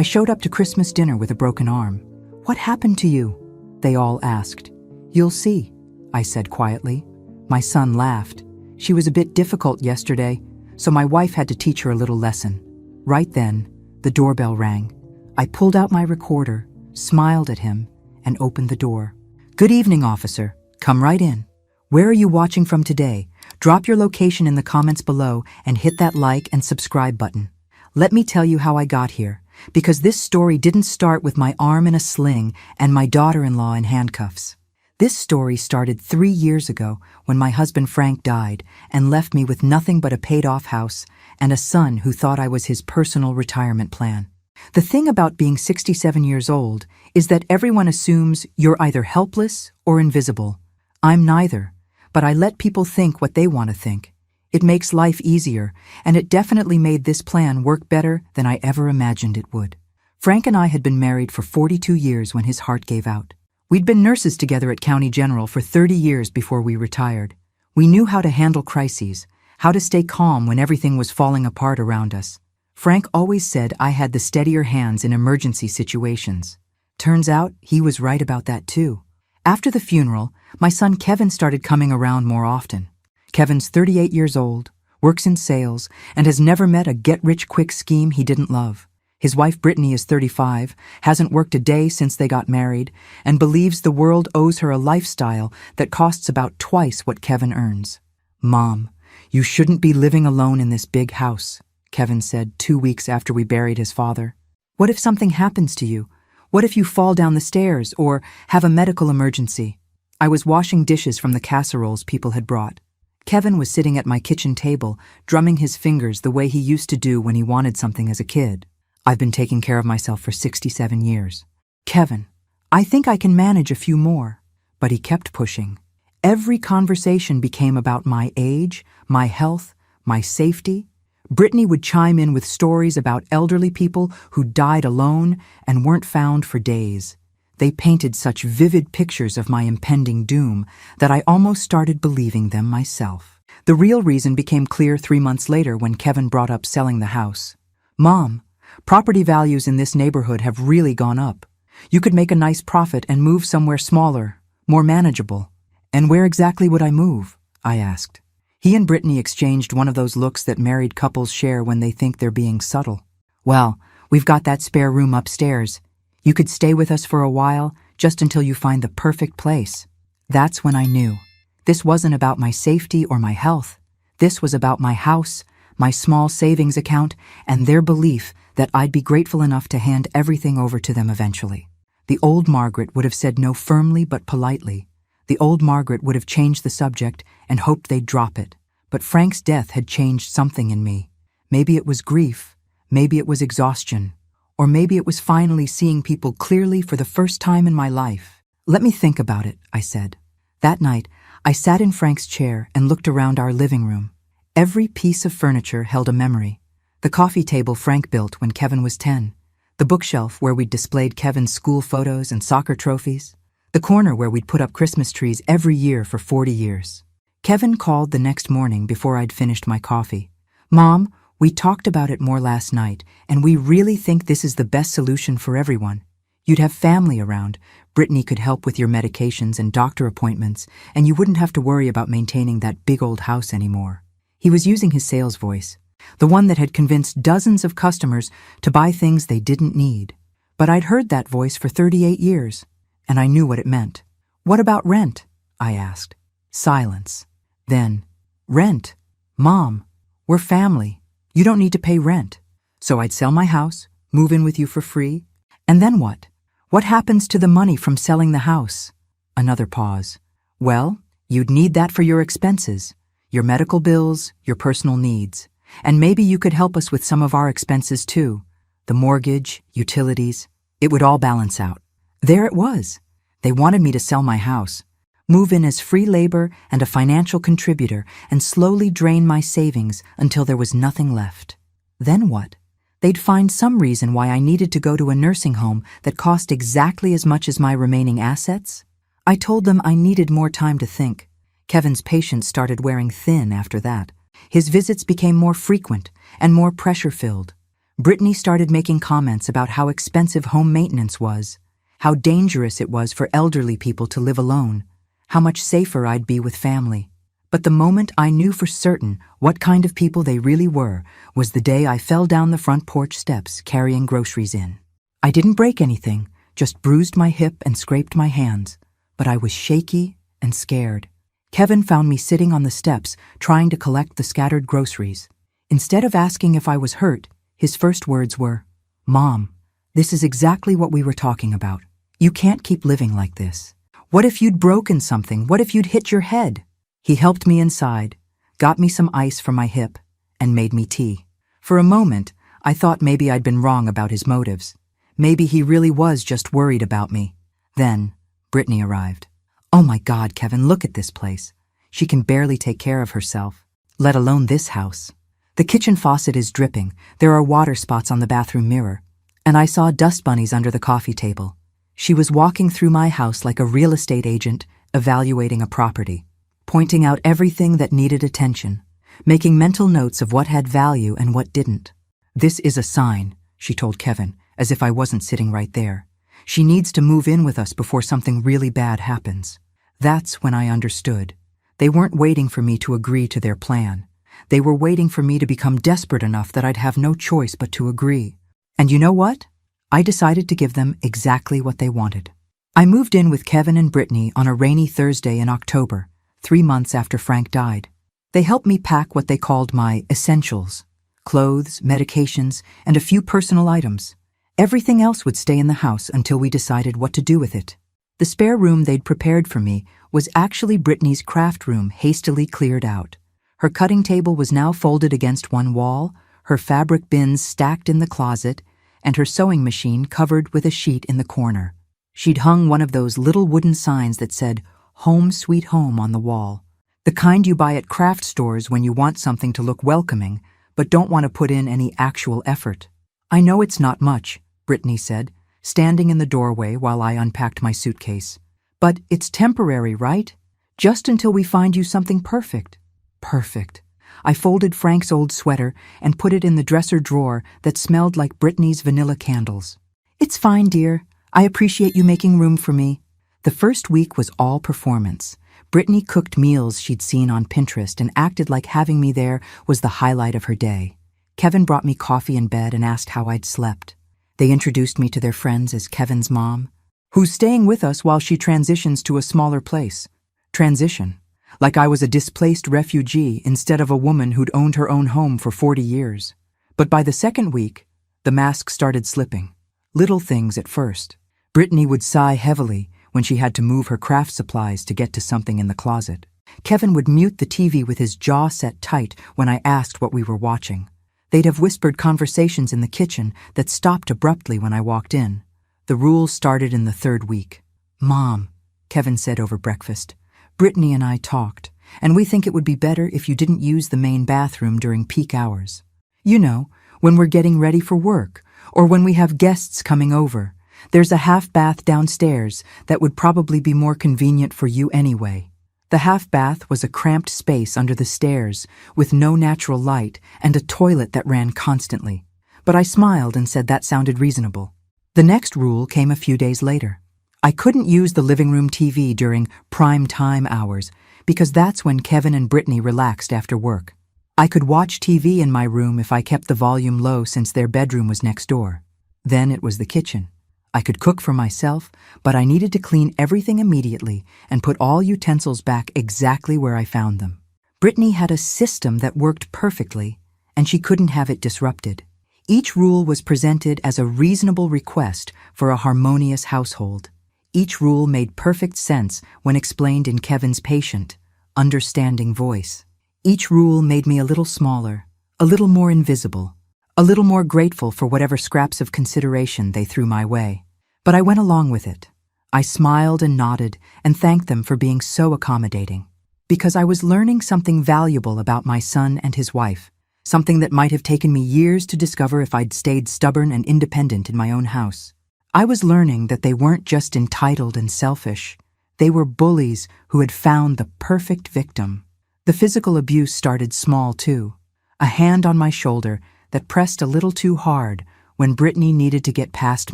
I showed up to Christmas dinner with a broken arm. What happened to you? They all asked. You'll see, I said quietly. My son laughed. She was a bit difficult yesterday, so my wife had to teach her a little lesson. Right then, the doorbell rang. I pulled out my recorder, smiled at him, and opened the door. Good evening, officer. Come right in. Where are you watching from today? Drop your location in the comments below and hit that like and subscribe button. Let me tell you how I got here, because this story didn't start with my arm in a sling and my daughter-in-law in handcuffs. This story started 3 years ago when my husband Frank died and left me with nothing but a paid-off house and a son who thought I was his personal retirement plan. The thing about being 67 years old is that everyone assumes you're either helpless or invisible. I'm neither, but I let people think what they want to think. It makes life easier, and it definitely made this plan work better than I ever imagined it would. Frank and I had been married for 42 years when his heart gave out. We'd been nurses together at County General for 30 years before we retired. We knew how to handle crises, how to stay calm when everything was falling apart around us. Frank always said I had the steadier hands in emergency situations. Turns out he was right about that too. After the funeral, my son Kevin started coming around more often. Kevin's 38 years old, works in sales, and has never met a get-rich-quick scheme he didn't love. His wife Brittany is 35, hasn't worked a day since they got married, and believes the world owes her a lifestyle that costs about twice what Kevin earns. Mom, you shouldn't be living alone in this big house, Kevin said 2 weeks after we buried his father. What if something happens to you? What if you fall down the stairs or have a medical emergency? I was washing dishes from the casseroles people had brought. Kevin was sitting at my kitchen table, drumming his fingers the way he used to do when he wanted something as a kid. I've been taking care of myself for 67 years. Kevin, I think I can manage a few more. But he kept pushing. Every conversation became about my age, my health, my safety. Brittany would chime in with stories about elderly people who died alone and weren't found for days. They painted such vivid pictures of my impending doom that I almost started believing them myself. The real reason became clear 3 months later when Kevin brought up selling the house. Mom, property values in this neighborhood have really gone up. You could make a nice profit and move somewhere smaller, more manageable. And where exactly would I move? I asked. He and Brittany exchanged one of those looks that married couples share when they think they're being subtle. Well, we've got that spare room upstairs. You could stay with us for a while, just until you find the perfect place. That's when I knew. This wasn't about my safety or my health. This was about my house, my small savings account, and their belief that I'd be grateful enough to hand everything over to them eventually. The old Margaret would have said no firmly but politely. The old Margaret would have changed the subject and hoped they'd drop it. But Frank's death had changed something in me. Maybe it was grief, maybe it was exhaustion, or maybe it was finally seeing people clearly for the first time in my life. Let me think about it, I said. That night, I sat in Frank's chair and looked around our living room. Every piece of furniture held a memory. The coffee table Frank built when Kevin was 10. The bookshelf where we'd displayed Kevin's school photos and soccer trophies. The corner where we'd put up Christmas trees every year for 40 years. Kevin called the next morning before I'd finished my coffee. Mom, we talked about it more last night, and we really think this is the best solution for everyone. You'd have family around. Brittany could help with your medications and doctor appointments, and you wouldn't have to worry about maintaining that big old house anymore. He was using his sales voice, the one that had convinced dozens of customers to buy things they didn't need. But I'd heard that voice for 38 years. And I knew what it meant. What about rent? I asked. Silence. Then, rent. Mom, we're family. You don't need to pay rent. So I'd sell my house, move in with you for free. And then what? What happens to the money from selling the house? Another pause. Well, you'd need that for your expenses, your medical bills, your personal needs. And maybe you could help us with some of our expenses too. The mortgage, utilities. It would all balance out. There it was. They wanted me to sell my house, move in as free labor and a financial contributor, and slowly drain my savings until there was nothing left. Then what? They'd find some reason why I needed to go to a nursing home that cost exactly as much as my remaining assets? I told them I needed more time to think. Kevin's patience started wearing thin after that. His visits became more frequent and more pressure-filled. Brittany started making comments about how expensive home maintenance was, how dangerous it was for elderly people to live alone, how much safer I'd be with family. But the moment I knew for certain what kind of people they really were was the day I fell down the front porch steps carrying groceries in. I didn't break anything, just bruised my hip and scraped my hands, but I was shaky and scared. Kevin found me sitting on the steps trying to collect the scattered groceries. Instead of asking if I was hurt, his first words were, "Mom, this is exactly what we were talking about. You can't keep living like this. What if you'd broken something? What if you'd hit your head?" He helped me inside, got me some ice for my hip, and made me tea. For a moment, I thought maybe I'd been wrong about his motives. Maybe he really was just worried about me. Then, Brittany arrived. "Oh my God, Kevin, look at this place. She can barely take care of herself, let alone this house. The kitchen faucet is dripping, there are water spots on the bathroom mirror, and I saw dust bunnies under the coffee table." She was walking through my house like a real estate agent evaluating a property, pointing out everything that needed attention, making mental notes of what had value and what didn't. "This is a sign," she told Kevin, as if I wasn't sitting right there. "She needs to move in with us before something really bad happens." That's when I understood. They weren't waiting for me to agree to their plan. They were waiting for me to become desperate enough that I'd have no choice but to agree. And you know what? I decided to give them exactly what they wanted. I moved in with Kevin and Brittany on a rainy Thursday in October, 3 months after Frank died. They helped me pack what they called my essentials: clothes, medications, and a few personal items. Everything else would stay in the house until we decided what to do with it. The spare room they'd prepared for me was actually Brittany's craft room, hastily cleared out. Her cutting table was now folded against one wall, her fabric bins stacked in the closet, and her sewing machine covered with a sheet in the corner. She'd hung one of those little wooden signs that said, "Home Sweet Home" on the wall. The kind you buy at craft stores when you want something to look welcoming, but don't want to put in any actual effort. "I know it's not much," Brittany said, standing in the doorway while I unpacked my suitcase. "But it's temporary, right? Just until we find you something perfect." Perfect. I folded Frank's old sweater and put it in the dresser drawer that smelled like Brittany's vanilla candles. "It's fine, dear. I appreciate you making room for me." The first week was all performance. Brittany cooked meals she'd seen on Pinterest and acted like having me there was the highlight of her day. Kevin brought me coffee in bed and asked how I'd slept. They introduced me to their friends as Kevin's mom, who's staying with us while she transitions to a smaller place. Transition. Like I was a displaced refugee instead of a woman who'd owned her own home for 40 years. But by the second week, the mask started slipping. Little things at first. Brittany would sigh heavily when she had to move her craft supplies to get to something in the closet. Kevin would mute the TV with his jaw set tight when I asked what we were watching. They'd have whispered conversations in the kitchen that stopped abruptly when I walked in. The rules started in the third week. "Mom," Kevin said over breakfast, "Brittany and I talked, and we think it would be better if you didn't use the main bathroom during peak hours. You know, when we're getting ready for work, or when we have guests coming over. There's a half bath downstairs that would probably be more convenient for you anyway." The half bath was a cramped space under the stairs with no natural light and a toilet that ran constantly. But I smiled and said that sounded reasonable. The next rule came a few days later. I couldn't use the living room TV during prime time hours because that's when Kevin and Brittany relaxed after work. I could watch TV in my room if I kept the volume low since their bedroom was next door. Then it was the kitchen. I could cook for myself, but I needed to clean everything immediately and put all utensils back exactly where I found them. Brittany had a system that worked perfectly, and she couldn't have it disrupted. Each rule was presented as a reasonable request for a harmonious household. Each rule made perfect sense when explained in Kevin's patient, understanding voice. Each rule made me a little smaller, a little more invisible, a little more grateful for whatever scraps of consideration they threw my way. But I went along with it. I smiled and nodded and thanked them for being so accommodating. Because I was learning something valuable about my son and his wife, something that might have taken me years to discover if I'd stayed stubborn and independent in my own house. I was learning that they weren't just entitled and selfish. They were bullies who had found the perfect victim. The physical abuse started small, too. A hand on my shoulder, that pressed a little too hard when Brittany needed to get past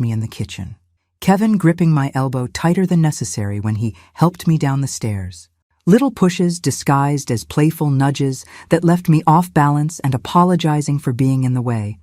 me in the kitchen. Kevin gripping my elbow tighter than necessary when he helped me down the stairs. Little pushes disguised as playful nudges that left me off balance and apologizing for being in the way.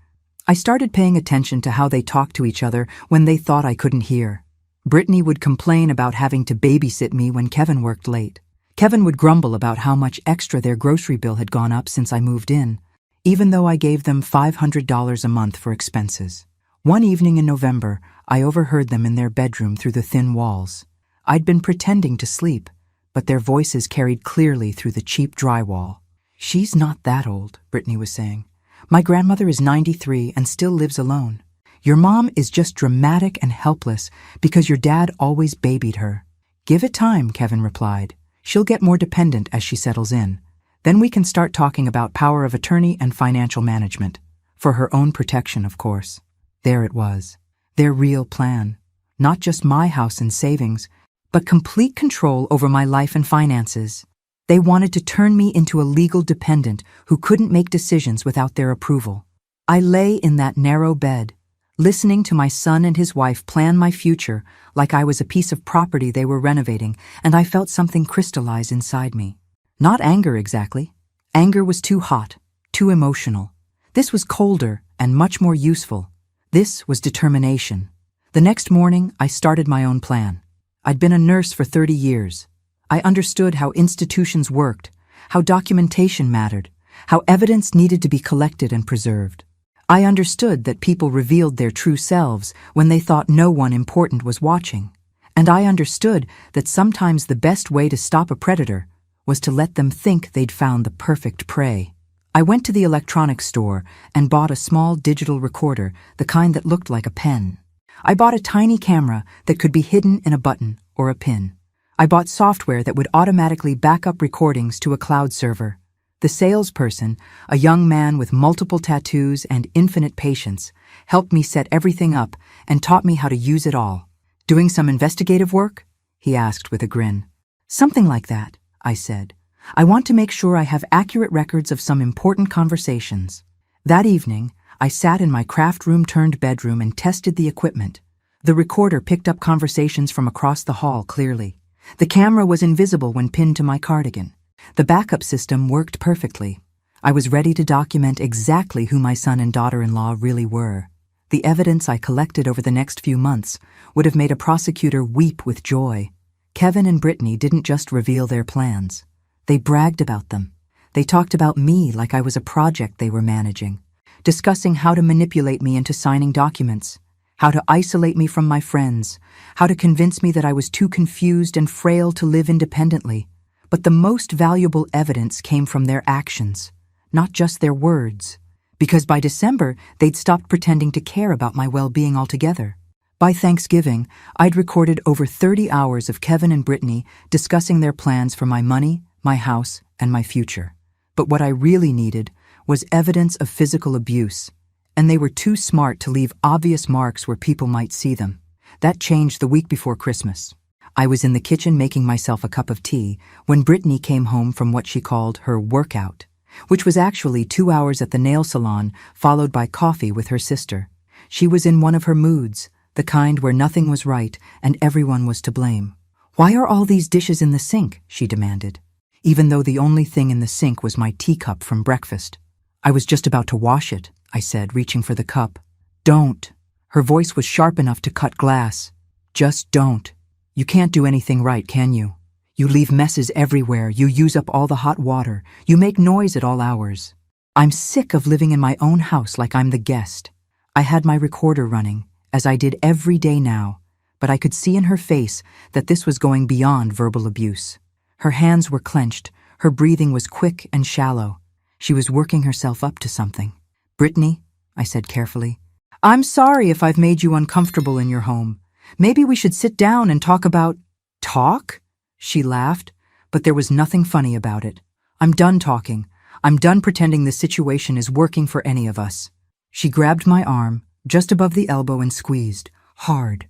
I started paying attention to how they talked to each other when they thought I couldn't hear. Brittany would complain about having to babysit me when Kevin worked late. Kevin would grumble about how much extra their grocery bill had gone up since I moved in, even though I gave them $500 a month for expenses. One evening in November, I overheard them in their bedroom through the thin walls. I'd been pretending to sleep, but their voices carried clearly through the cheap drywall. "She's not that old," Brittany was saying. "My grandmother is 93 and still lives alone. Your mom is just dramatic and helpless because your dad always babied her." "Give it time," Kevin replied. "She'll get more dependent as she settles in. Then we can start talking about power of attorney and financial management. For her own protection, of course." There it was. Their real plan. Not just my house and savings, but complete control over my life and finances. They wanted to turn me into a legal dependent who couldn't make decisions without their approval. I lay in that narrow bed, listening to my son and his wife plan my future like I was a piece of property they were renovating, and I felt something crystallize inside me. Not anger exactly. Anger was too hot, too emotional. This was colder and much more useful. This was determination. The next morning, I started my own plan. I'd been a nurse for 30 years. I understood how institutions worked, how documentation mattered, how evidence needed to be collected and preserved. I understood that people revealed their true selves when they thought no one important was watching. And I understood that sometimes the best way to stop a predator was to let them think they'd found the perfect prey. I went to the electronics store and bought a small digital recorder, the kind that looked like a pen. I bought a tiny camera that could be hidden in a button or a pin. I bought software that would automatically back up recordings to a cloud server. The salesperson, a young man with multiple tattoos and infinite patience, helped me set everything up and taught me how to use it all. "Doing some investigative work?" he asked with a grin. "Something like that," I said. "I want to make sure I have accurate records of some important conversations." That evening, I sat in my craft room turned bedroom and tested the equipment. The recorder picked up conversations from across the hall clearly. The camera was invisible when pinned to my cardigan. The backup system worked perfectly. I was ready to document exactly who my son and daughter-in-law really were. The evidence I collected over the next few months would have made a prosecutor weep with joy. Kevin and Brittany didn't just reveal their plans. They bragged about them. They talked about me like I was a project they were managing, discussing how to manipulate me into signing documents, how to isolate me from my friends, how to convince me that I was too confused and frail to live independently. But the most valuable evidence came from their actions, not just their words, because by December, they'd stopped pretending to care about my well-being altogether. By Thanksgiving, I'd recorded over 30 hours of Kevin and Brittany discussing their plans for my money, my house, and my future. But what I really needed was evidence of physical abuse, and they were too smart to leave obvious marks where people might see them. That changed the week before Christmas. I was in the kitchen making myself a cup of tea when Brittany came home from what she called her workout, which was actually 2 hours at the nail salon followed by coffee with her sister. She was in one of her moods, the kind where nothing was right and everyone was to blame. "Why are all these dishes in the sink?" she demanded, even though the only thing in the sink was my teacup from breakfast. "I was just about to wash it," I said, reaching for the cup. "Don't." Her voice was sharp enough to cut glass. "Just don't. You can't do anything right, can you? You leave messes everywhere, you use up all the hot water, you make noise at all hours. I'm sick of living in my own house like I'm the guest." I had my recorder running, as I did every day now, but I could see in her face that this was going beyond verbal abuse. Her hands were clenched, her breathing was quick and shallow. She was working herself up to something. "Brittany," I said carefully, "I'm sorry if I've made you uncomfortable in your home. Maybe we should sit down and talk about—" "Talk?" She laughed, but there was nothing funny about it. "I'm done talking. I'm done pretending the situation is working for any of us." She grabbed my arm, just above the elbow, and squeezed, hard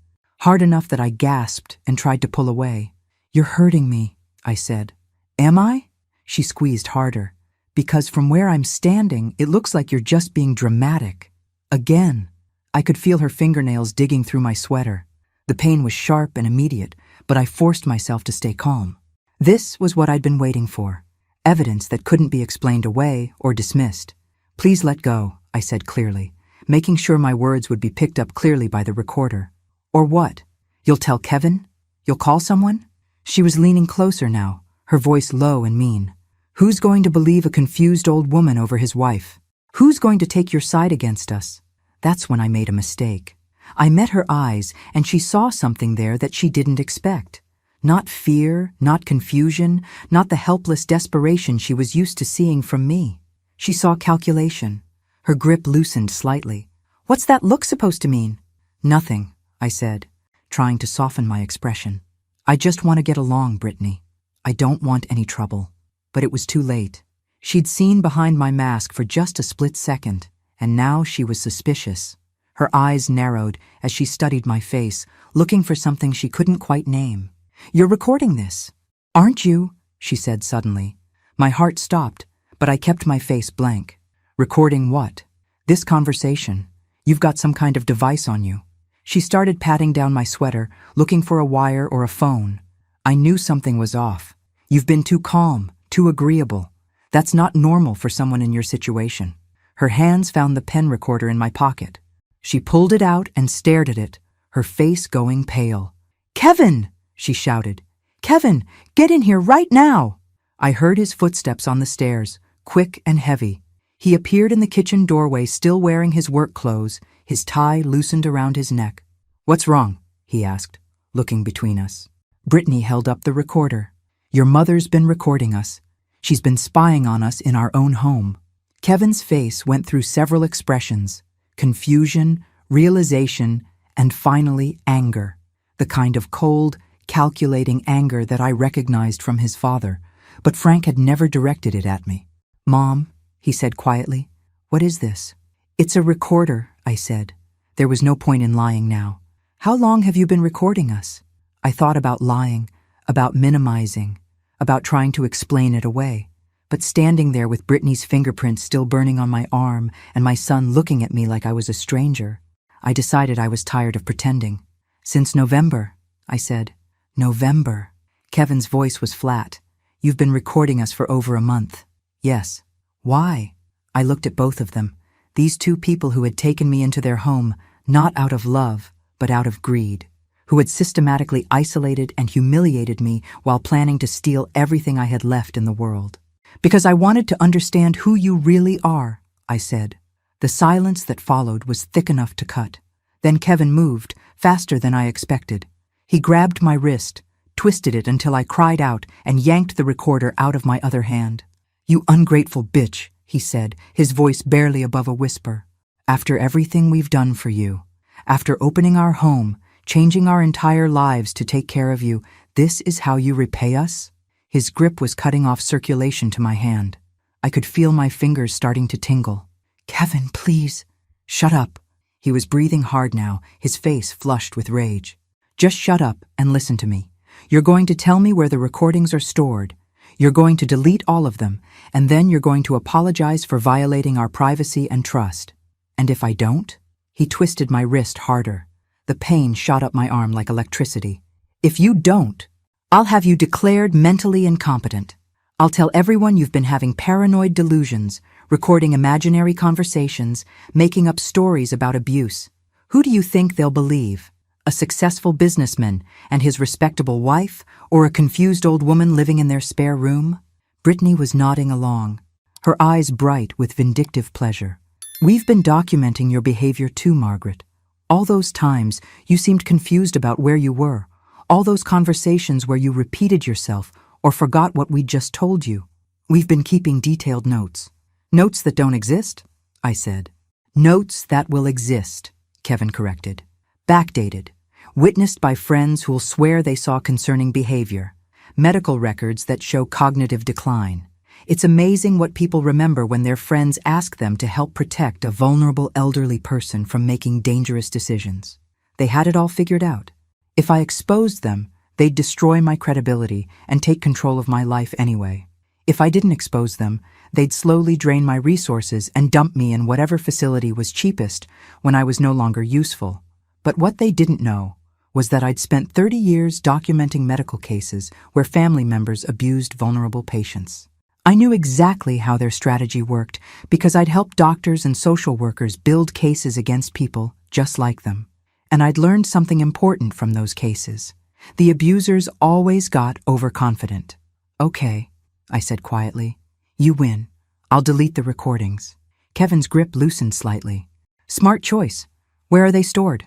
enough that I gasped and tried to pull away. "You're hurting me," I said. "Am I?" She squeezed harder. Because from where I'm standing, it looks like you're just being dramatic. Again. I could feel her fingernails digging through my sweater. The pain was sharp and immediate, but I forced myself to stay calm. This was what I'd been waiting for. Evidence that couldn't be explained away or dismissed. Please let go, I said clearly, making sure my words would be picked up clearly by the recorder. Or what? You'll tell Kevin? You'll call someone? She was leaning closer now, her voice low and mean. Who's going to believe a confused old woman over his wife? Who's going to take your side against us? That's when I made a mistake. I met her eyes, and she saw something there that she didn't expect. Not fear, not confusion, not the helpless desperation she was used to seeing from me. She saw calculation. Her grip loosened slightly. What's that look supposed to mean? Nothing, I said, trying to soften my expression. I just want to get along, Brittany. I don't want any trouble. But it was too late. She'd seen behind my mask for just a split second, and now she was suspicious. Her eyes narrowed as she studied my face, looking for something she couldn't quite name. You're recording this, aren't you? She said suddenly. My heart stopped, but I kept my face blank. Recording what? This conversation. You've got some kind of device on you. She started patting down my sweater, looking for a wire or a phone. I knew something was off. You've been too calm, too agreeable. That's not normal for someone in your situation. Her hands found the pen recorder in my pocket. She pulled it out and stared at it, her face going pale. Kevin! She shouted. Kevin, get in here right now! I heard his footsteps on the stairs, quick and heavy. He appeared in the kitchen doorway still wearing his work clothes, his tie loosened around his neck. What's wrong? He asked, looking between us. Brittany held up the recorder. Your mother's been recording us. She's been spying on us in our own home. Kevin's face went through several expressions. Confusion, realization, and finally anger. The kind of cold, calculating anger that I recognized from his father, but Frank had never directed it at me. Mom, he said quietly, what is this? It's a recorder, I said. There was no point in lying now. How long have you been recording us? I thought about lying, about minimizing, about trying to explain it away. But standing there with Brittany's fingerprints still burning on my arm and my son looking at me like I was a stranger, I decided I was tired of pretending. Since November, I said. November. Kevin's voice was flat. You've been recording us for over a month. Yes. Why? I looked at both of them. These two people who had taken me into their home, not out of love, but out of greed. Who had systematically isolated and humiliated me while planning to steal everything I had left in the world. Because I wanted to understand who you really are, I said. The silence that followed was thick enough to cut. Then Kevin moved, faster than I expected. He grabbed my wrist, twisted it until I cried out and yanked the recorder out of my other hand. You ungrateful bitch, he said, his voice barely above a whisper. After everything we've done for you, after opening our home, changing our entire lives to take care of you, this is how you repay us? His grip was cutting off circulation to my hand. I could feel my fingers starting to tingle. Kevin, please. Shut up. He was breathing hard now, his face flushed with rage. Just shut up and listen to me. You're going to tell me where the recordings are stored. You're going to delete all of them, and then you're going to apologize for violating our privacy and trust. And if I don't? He twisted my wrist harder. The pain shot up my arm like electricity. If you don't, I'll have you declared mentally incompetent. I'll tell everyone you've been having paranoid delusions, recording imaginary conversations, making up stories about abuse. Who do you think they'll believe? A successful businessman and his respectable wife, or a confused old woman living in their spare room? Brittany was nodding along, her eyes bright with vindictive pleasure. We've been documenting your behavior too, Margaret. All those times you seemed confused about where you were. All those conversations where you repeated yourself or forgot what we'd just told you. We've been keeping detailed notes. Notes that don't exist, I said. Notes that will exist, Kevin corrected. Backdated. Witnessed by friends who'll swear they saw concerning behavior. Medical records that show cognitive decline. It's amazing what people remember when their friends ask them to help protect a vulnerable elderly person from making dangerous decisions. They had it all figured out. If I exposed them, they'd destroy my credibility and take control of my life anyway. If I didn't expose them, they'd slowly drain my resources and dump me in whatever facility was cheapest when I was no longer useful. But what they didn't know was that I'd spent 30 years documenting medical cases where family members abused vulnerable patients. I knew exactly how their strategy worked because I'd helped doctors and social workers build cases against people just like them. And I'd learned something important from those cases. The abusers always got overconfident. "Okay," I said quietly. "You win. I'll delete the recordings." Kevin's grip loosened slightly. "Smart choice. Where are they stored?"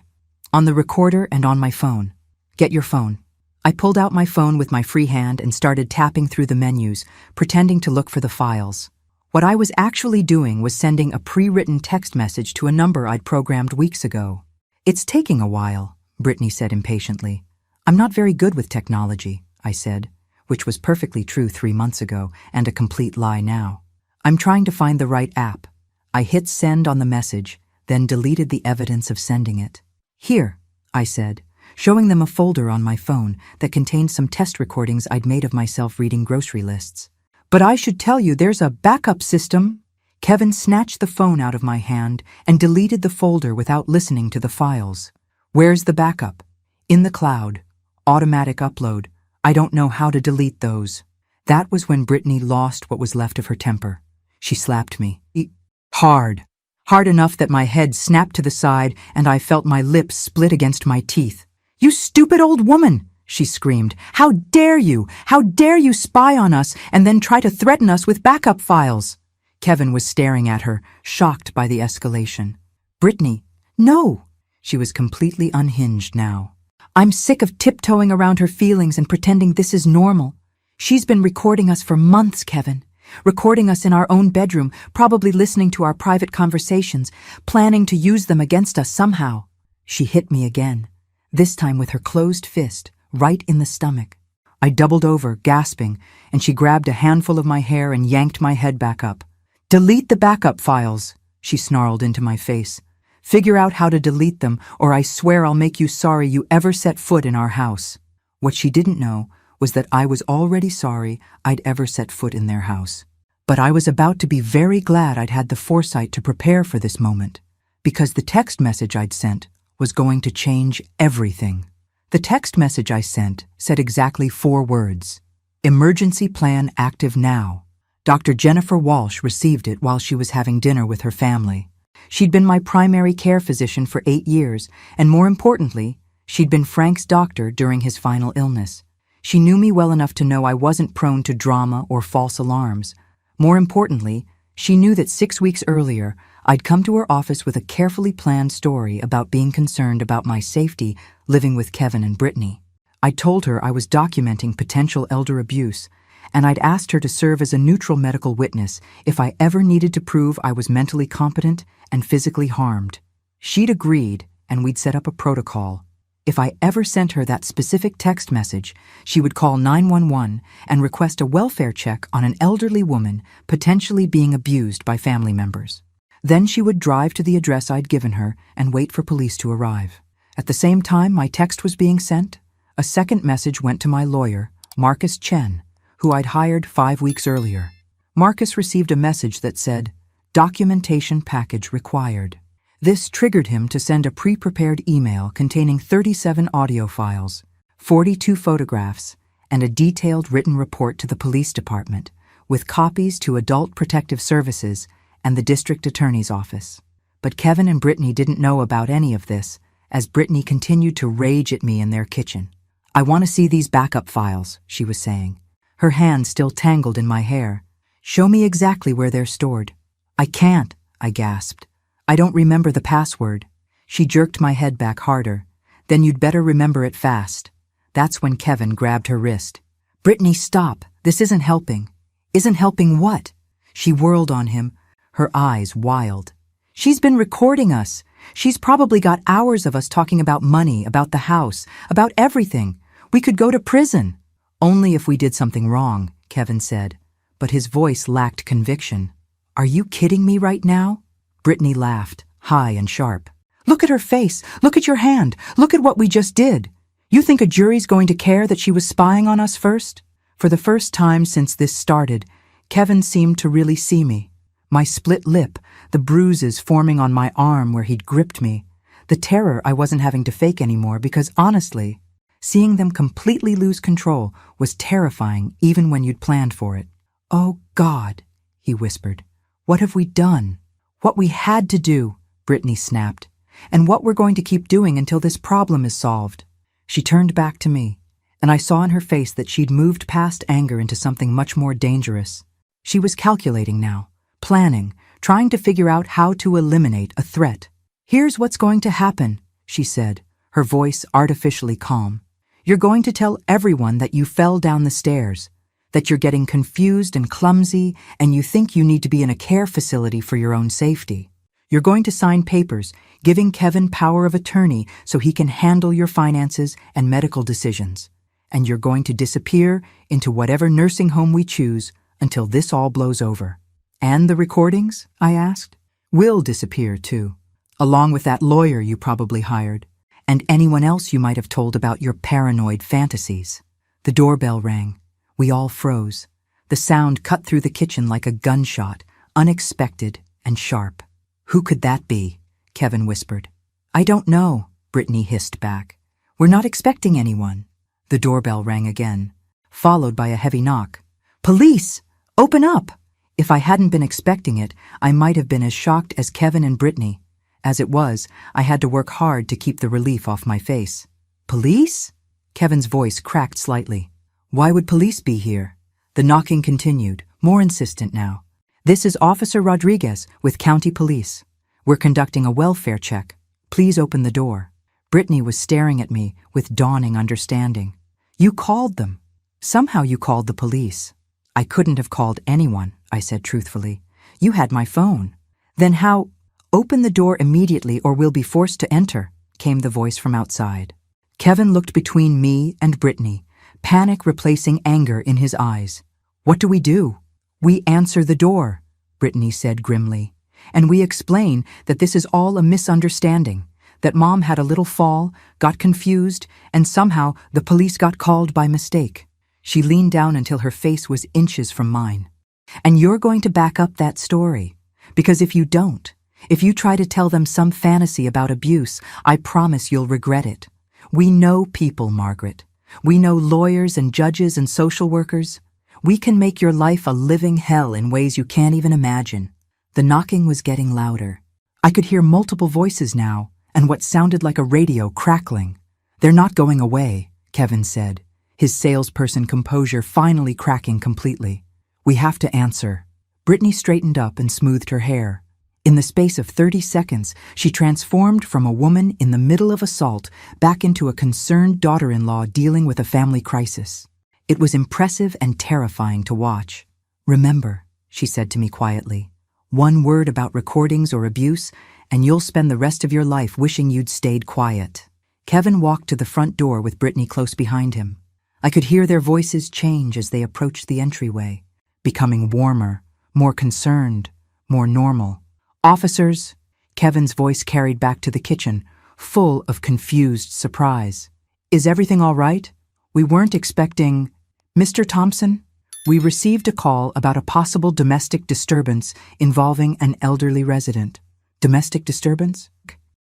"On the recorder and on my phone." "Get your phone." I pulled out my phone with my free hand and started tapping through the menus, pretending to look for the files. What I was actually doing was sending a pre-written text message to a number I'd programmed weeks ago. "It's taking a while," Brittany said impatiently. "I'm not very good with technology," I said, which was perfectly true 3 months ago and a complete lie now. "I'm trying to find the right app." I hit send on the message, then deleted the evidence of sending it. "Here," I said, showing them a folder on my phone that contained some test recordings I'd made of myself reading grocery lists. "But I should tell you there's a backup system." Kevin snatched the phone out of my hand and deleted the folder without listening to the files. "Where's the backup?" "In the cloud. Automatic upload. I don't know how to delete those." That was when Brittany lost what was left of her temper. She slapped me. Hard. Hard enough that my head snapped to the side and I felt my lips split against my teeth. "You stupid old woman!" she screamed. "How dare you? How dare you spy on us and then try to threaten us with backup files?" Kevin was staring at her, shocked by the escalation. "Brittany, no!" She was completely unhinged now. "I'm sick of tiptoeing around her feelings and pretending this is normal. She's been recording us for months, Kevin. Recording us in our own bedroom, probably listening to our private conversations, planning to use them against us somehow." She hit me again, this time with her closed fist, right in the stomach. I doubled over, gasping, and she grabbed a handful of my hair and yanked my head back up. "Delete the backup files," she snarled into my face. "Figure out how to delete them, or I swear I'll make you sorry you ever set foot in our house." What she didn't know was that I was already sorry I'd ever set foot in their house. But I was about to be very glad I'd had the foresight to prepare for this moment, because the text message I'd sent was going to change everything. The text message I sent said exactly 4 words. "Emergency plan active now." Dr. Jennifer Walsh received it while she was having dinner with her family. She'd been my primary care physician for 8 years, and more importantly, she'd been Frank's doctor during his final illness. She knew me well enough to know I wasn't prone to drama or false alarms. More importantly, she knew that 6 weeks earlier, I'd come to her office with a carefully planned story about being concerned about my safety living with Kevin and Brittany. I told her I was documenting potential elder abuse, and I'd asked her to serve as a neutral medical witness if I ever needed to prove I was mentally competent and physically harmed. She'd agreed, and we'd set up a protocol. If I ever sent her that specific text message, she would call 911 and request a welfare check on an elderly woman potentially being abused by family members. Then she would drive to the address I'd given her and wait for police to arrive. At the same time my text was being sent, a second message went to my lawyer, Marcus Chen, who I'd hired 5 weeks earlier. Marcus received a message that said, "Documentation package required." This triggered him to send a pre-prepared email containing 37 audio files, 42 photographs, and a detailed written report to the police department, with copies to Adult Protective Services and the district attorney's office. But Kevin and Brittany didn't know about any of this, as Brittany continued to rage at me in their kitchen. "I want to see these backup files," she was saying, her hands still tangled in my hair. "Show me exactly where they're stored." "I can't," I gasped. "I don't remember the password." She jerked my head back harder. "Then you'd better remember it fast." That's when Kevin grabbed her wrist. "Brittany, stop. This isn't helping." "Isn't helping what?" She whirled on him, her eyes wild. "She's been recording us. She's probably got hours of us talking about money, about the house, about everything. We could go to prison." "Only if we did something wrong," Kevin said, but his voice lacked conviction. "Are you kidding me right now?" Brittany laughed, high and sharp. "Look at her face. Look at your hand. Look at what we just did. You think a jury's going to care that she was spying on us first?" For the first time since this started, Kevin seemed to really see me. My split lip, the bruises forming on my arm where he'd gripped me, the terror I wasn't having to fake anymore because honestly, seeing them completely lose control was terrifying even when you'd planned for it. "Oh God," he whispered. "What have we done?" "What we had to do," Brittany snapped, "and what we're going to keep doing until this problem is solved." She turned back to me, and I saw in her face that she'd moved past anger into something much more dangerous. She was calculating now, planning, trying to figure out how to eliminate a threat. "Here's what's going to happen," she said, her voice artificially calm. "You're going to tell everyone that you fell down the stairs, that you're getting confused and clumsy, and you think you need to be in a care facility for your own safety. You're going to sign papers giving Kevin power of attorney so he can handle your finances and medical decisions. And you're going to disappear into whatever nursing home we choose until this all blows over." "And the recordings?" I asked. "Will disappear, too, along with that lawyer you probably hired, and anyone else you might have told about your paranoid fantasies." The doorbell rang. We all froze. The sound cut through the kitchen like a gunshot, unexpected and sharp. "Who could that be?" Kevin whispered. "I don't know," Brittany hissed back. "We're not expecting anyone." The doorbell rang again, followed by a heavy knock. "Police! Open up!" If I hadn't been expecting it, I might have been as shocked as Kevin and Brittany. As it was, I had to work hard to keep the relief off my face. "Police?" Kevin's voice cracked slightly. "Why would police be here?" The knocking continued, more insistent now. "This is Officer Rodriguez with County Police. We're conducting a welfare check. Please open the door." Brittany was staring at me with dawning understanding. "You called them. Somehow you called the police." "I couldn't have called anyone," I said truthfully. "You had my phone." "Then how—" "Open the door immediately or we'll be forced to enter," came the voice from outside. Kevin looked between me and Brittany, panic replacing anger in his eyes. "What do we do?" "We answer the door," Brittany said grimly. "And we explain that this is all a misunderstanding, that Mom had a little fall, got confused, and somehow the police got called by mistake." She leaned down until her face was inches from mine. "And you're going to back up that story. Because if you don't, if you try to tell them some fantasy about abuse, I promise you'll regret it. We know people, Margaret. We know lawyers and judges and social workers. We can make your life a living hell in ways you can't even imagine." The knocking was getting louder. I could hear multiple voices now, and what sounded like a radio crackling. "They're not going away," Kevin said, his salesperson composure finally cracking completely. "We have to answer." Brittany straightened up and smoothed her hair. In the space of 30 seconds, she transformed from a woman in the middle of assault back into a concerned daughter-in-law dealing with a family crisis. It was impressive and terrifying to watch. "Remember," she said to me quietly, "one word about recordings or abuse, and you'll spend the rest of your life wishing you'd stayed quiet." Kevin walked to the front door with Brittany close behind him. I could hear their voices change as they approached the entryway, becoming warmer, more concerned, more normal. "Officers," Kevin's voice carried back to the kitchen, full of confused surprise. "Is everything all right? We weren't expecting—" "Mr. Thompson, we received a call about a possible domestic disturbance involving an elderly resident." "Domestic disturbance?"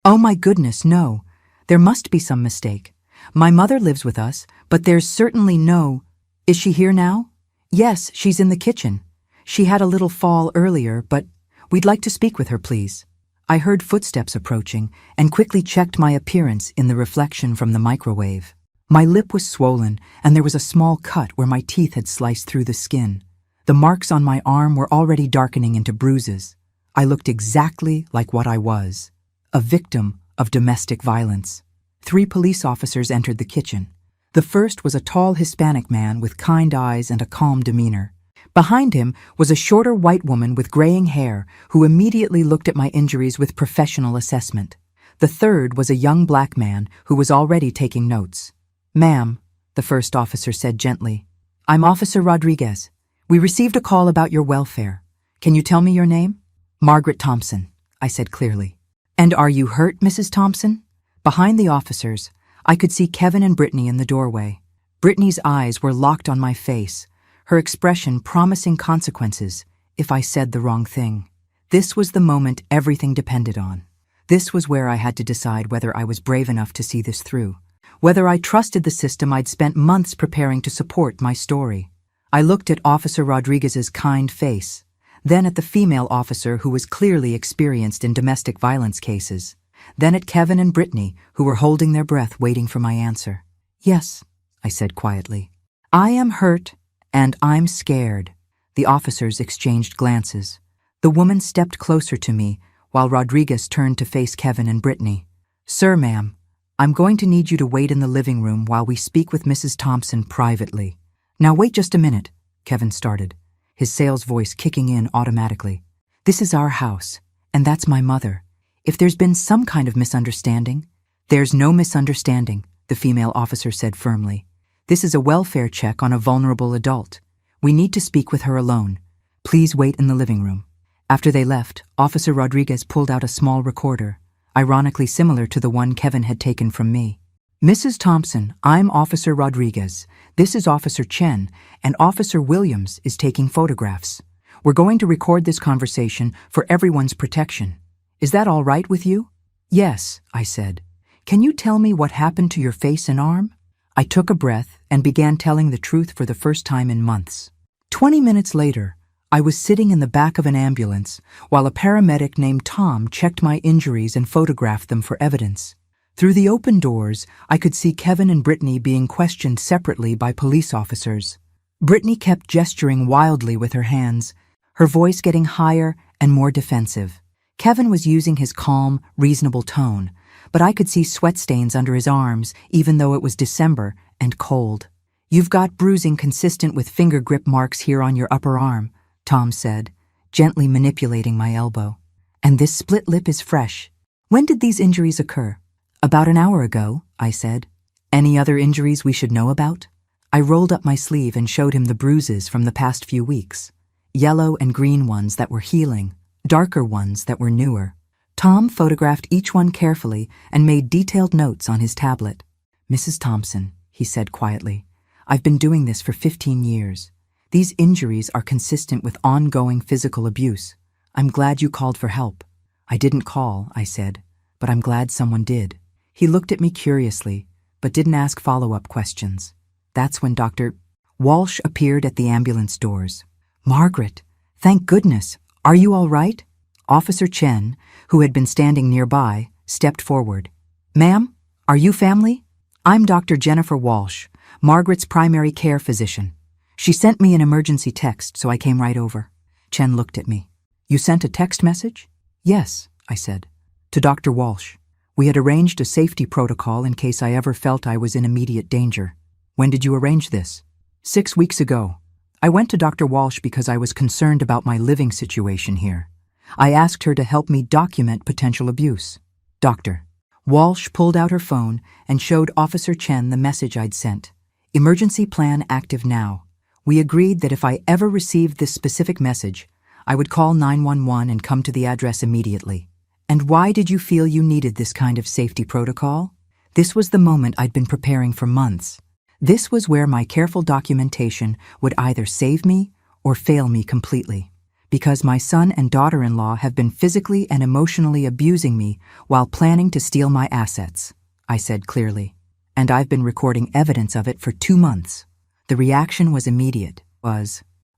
"Oh my goodness, no. There must be some mistake. My mother lives with us, but there's certainly no—" "Is she here now?" "Yes, she's in the kitchen. She had a little fall earlier, but we'd like to speak with her, please." I heard footsteps approaching and quickly checked my appearance in the reflection from the microwave. My lip was swollen, and there was a small cut where my teeth had sliced through the skin. The marks on my arm were already darkening into bruises. I looked exactly like what I was, a victim of domestic violence. 3 police officers entered the kitchen. The first was a tall Hispanic man with kind eyes and a calm demeanor. Behind him was a shorter white woman with graying hair who immediately looked at my injuries with professional assessment. The third was a young black man who was already taking notes. "Ma'am," the first officer said gently, "I'm Officer Rodriguez. We received a call about your welfare. Can you tell me your name?" "Margaret Thompson," I said clearly. "And are you hurt, Mrs. Thompson?" Behind the officers, I could see Kevin and Brittany in the doorway. Brittany's eyes were locked on my face, her expression promising consequences if I said the wrong thing. This was the moment everything depended on. This was where I had to decide whether I was brave enough to see this through, whether I trusted the system I'd spent months preparing to support my story. I looked at Officer Rodriguez's kind face, then at the female officer who was clearly experienced in domestic violence cases, then at Kevin and Brittany, who were holding their breath waiting for my answer. "Yes," I said quietly. "I am hurt, and I'm scared." The officers exchanged glances. The woman stepped closer to me, while Rodriguez turned to face Kevin and Brittany. "Sir, ma'am, I'm going to need you to wait in the living room while we speak with Mrs. Thompson privately." "Now wait just a minute," Kevin started, his sales voice kicking in automatically. "This is our house, and that's my mother. If there's been some kind of misunderstanding—" "There's no misunderstanding," the female officer said firmly. "This is a welfare check on a vulnerable adult. We need to speak with her alone. Please wait in the living room." After they left, Officer Rodriguez pulled out a small recorder, ironically similar to the one Kevin had taken from me. "Mrs. Thompson, I'm Officer Rodriguez. This is Officer Chen, and Officer Williams is taking photographs. We're going to record this conversation for everyone's protection. Is that all right with you?" "Yes," I said. "Can you tell me what happened to your face and arm?" I took a breath and began telling the truth for the first time in months. 20 minutes later, I was sitting in the back of an ambulance while a paramedic named Tom checked my injuries and photographed them for evidence. Through the open doors, I could see Kevin and Brittany being questioned separately by police officers. Brittany kept gesturing wildly with her hands, her voice getting higher and more defensive. Kevin was using his calm, reasonable tone, but I could see sweat stains under his arms even though it was December and cold. "You've got bruising consistent with finger grip marks here on your upper arm," Tom said, gently manipulating my elbow. "And this split lip is fresh. When did these injuries occur?" "About an hour ago," I said. "Any other injuries we should know about?" I rolled up my sleeve and showed him the bruises from the past few weeks. Yellow and green ones that were healing, darker ones that were newer. Tom photographed each one carefully and made detailed notes on his tablet. "Mrs. Thompson," he said quietly, "I've been doing this for 15 years. These injuries are consistent with ongoing physical abuse. I'm glad you called for help." "I didn't call," I said, "but I'm glad someone did." He looked at me curiously, but didn't ask follow-up questions. That's when Dr. Walsh appeared at the ambulance doors. "Margaret, thank goodness. Are you all right?" Officer Chen, who had been standing nearby, stepped forward. "Ma'am, are you family? I'm Dr. Jennifer Walsh, Margaret's primary care physician. She sent me an emergency text, so I came right over." Chen looked at me. "You sent a text message?" "Yes," I said. "To Dr. Walsh. We had arranged a safety protocol in case I ever felt I was in immediate danger." "When did you arrange this?" 6 weeks ago. I went to Dr. Walsh because I was concerned about my living situation here. I asked her to help me document potential abuse." "Doctor." Walsh pulled out her phone and showed Officer Chen the message I'd sent. "Emergency plan active now. We agreed that if I ever received this specific message, I would call 911 and come to the address immediately." "And why did you feel you needed this kind of safety protocol?" This was the moment I'd been preparing for months. This was where my careful documentation would either save me or fail me completely. "Because my son and daughter-in-law have been physically and emotionally abusing me while planning to steal my assets," I said clearly. "And I've been recording evidence of it for 2 months. The reaction was immediate.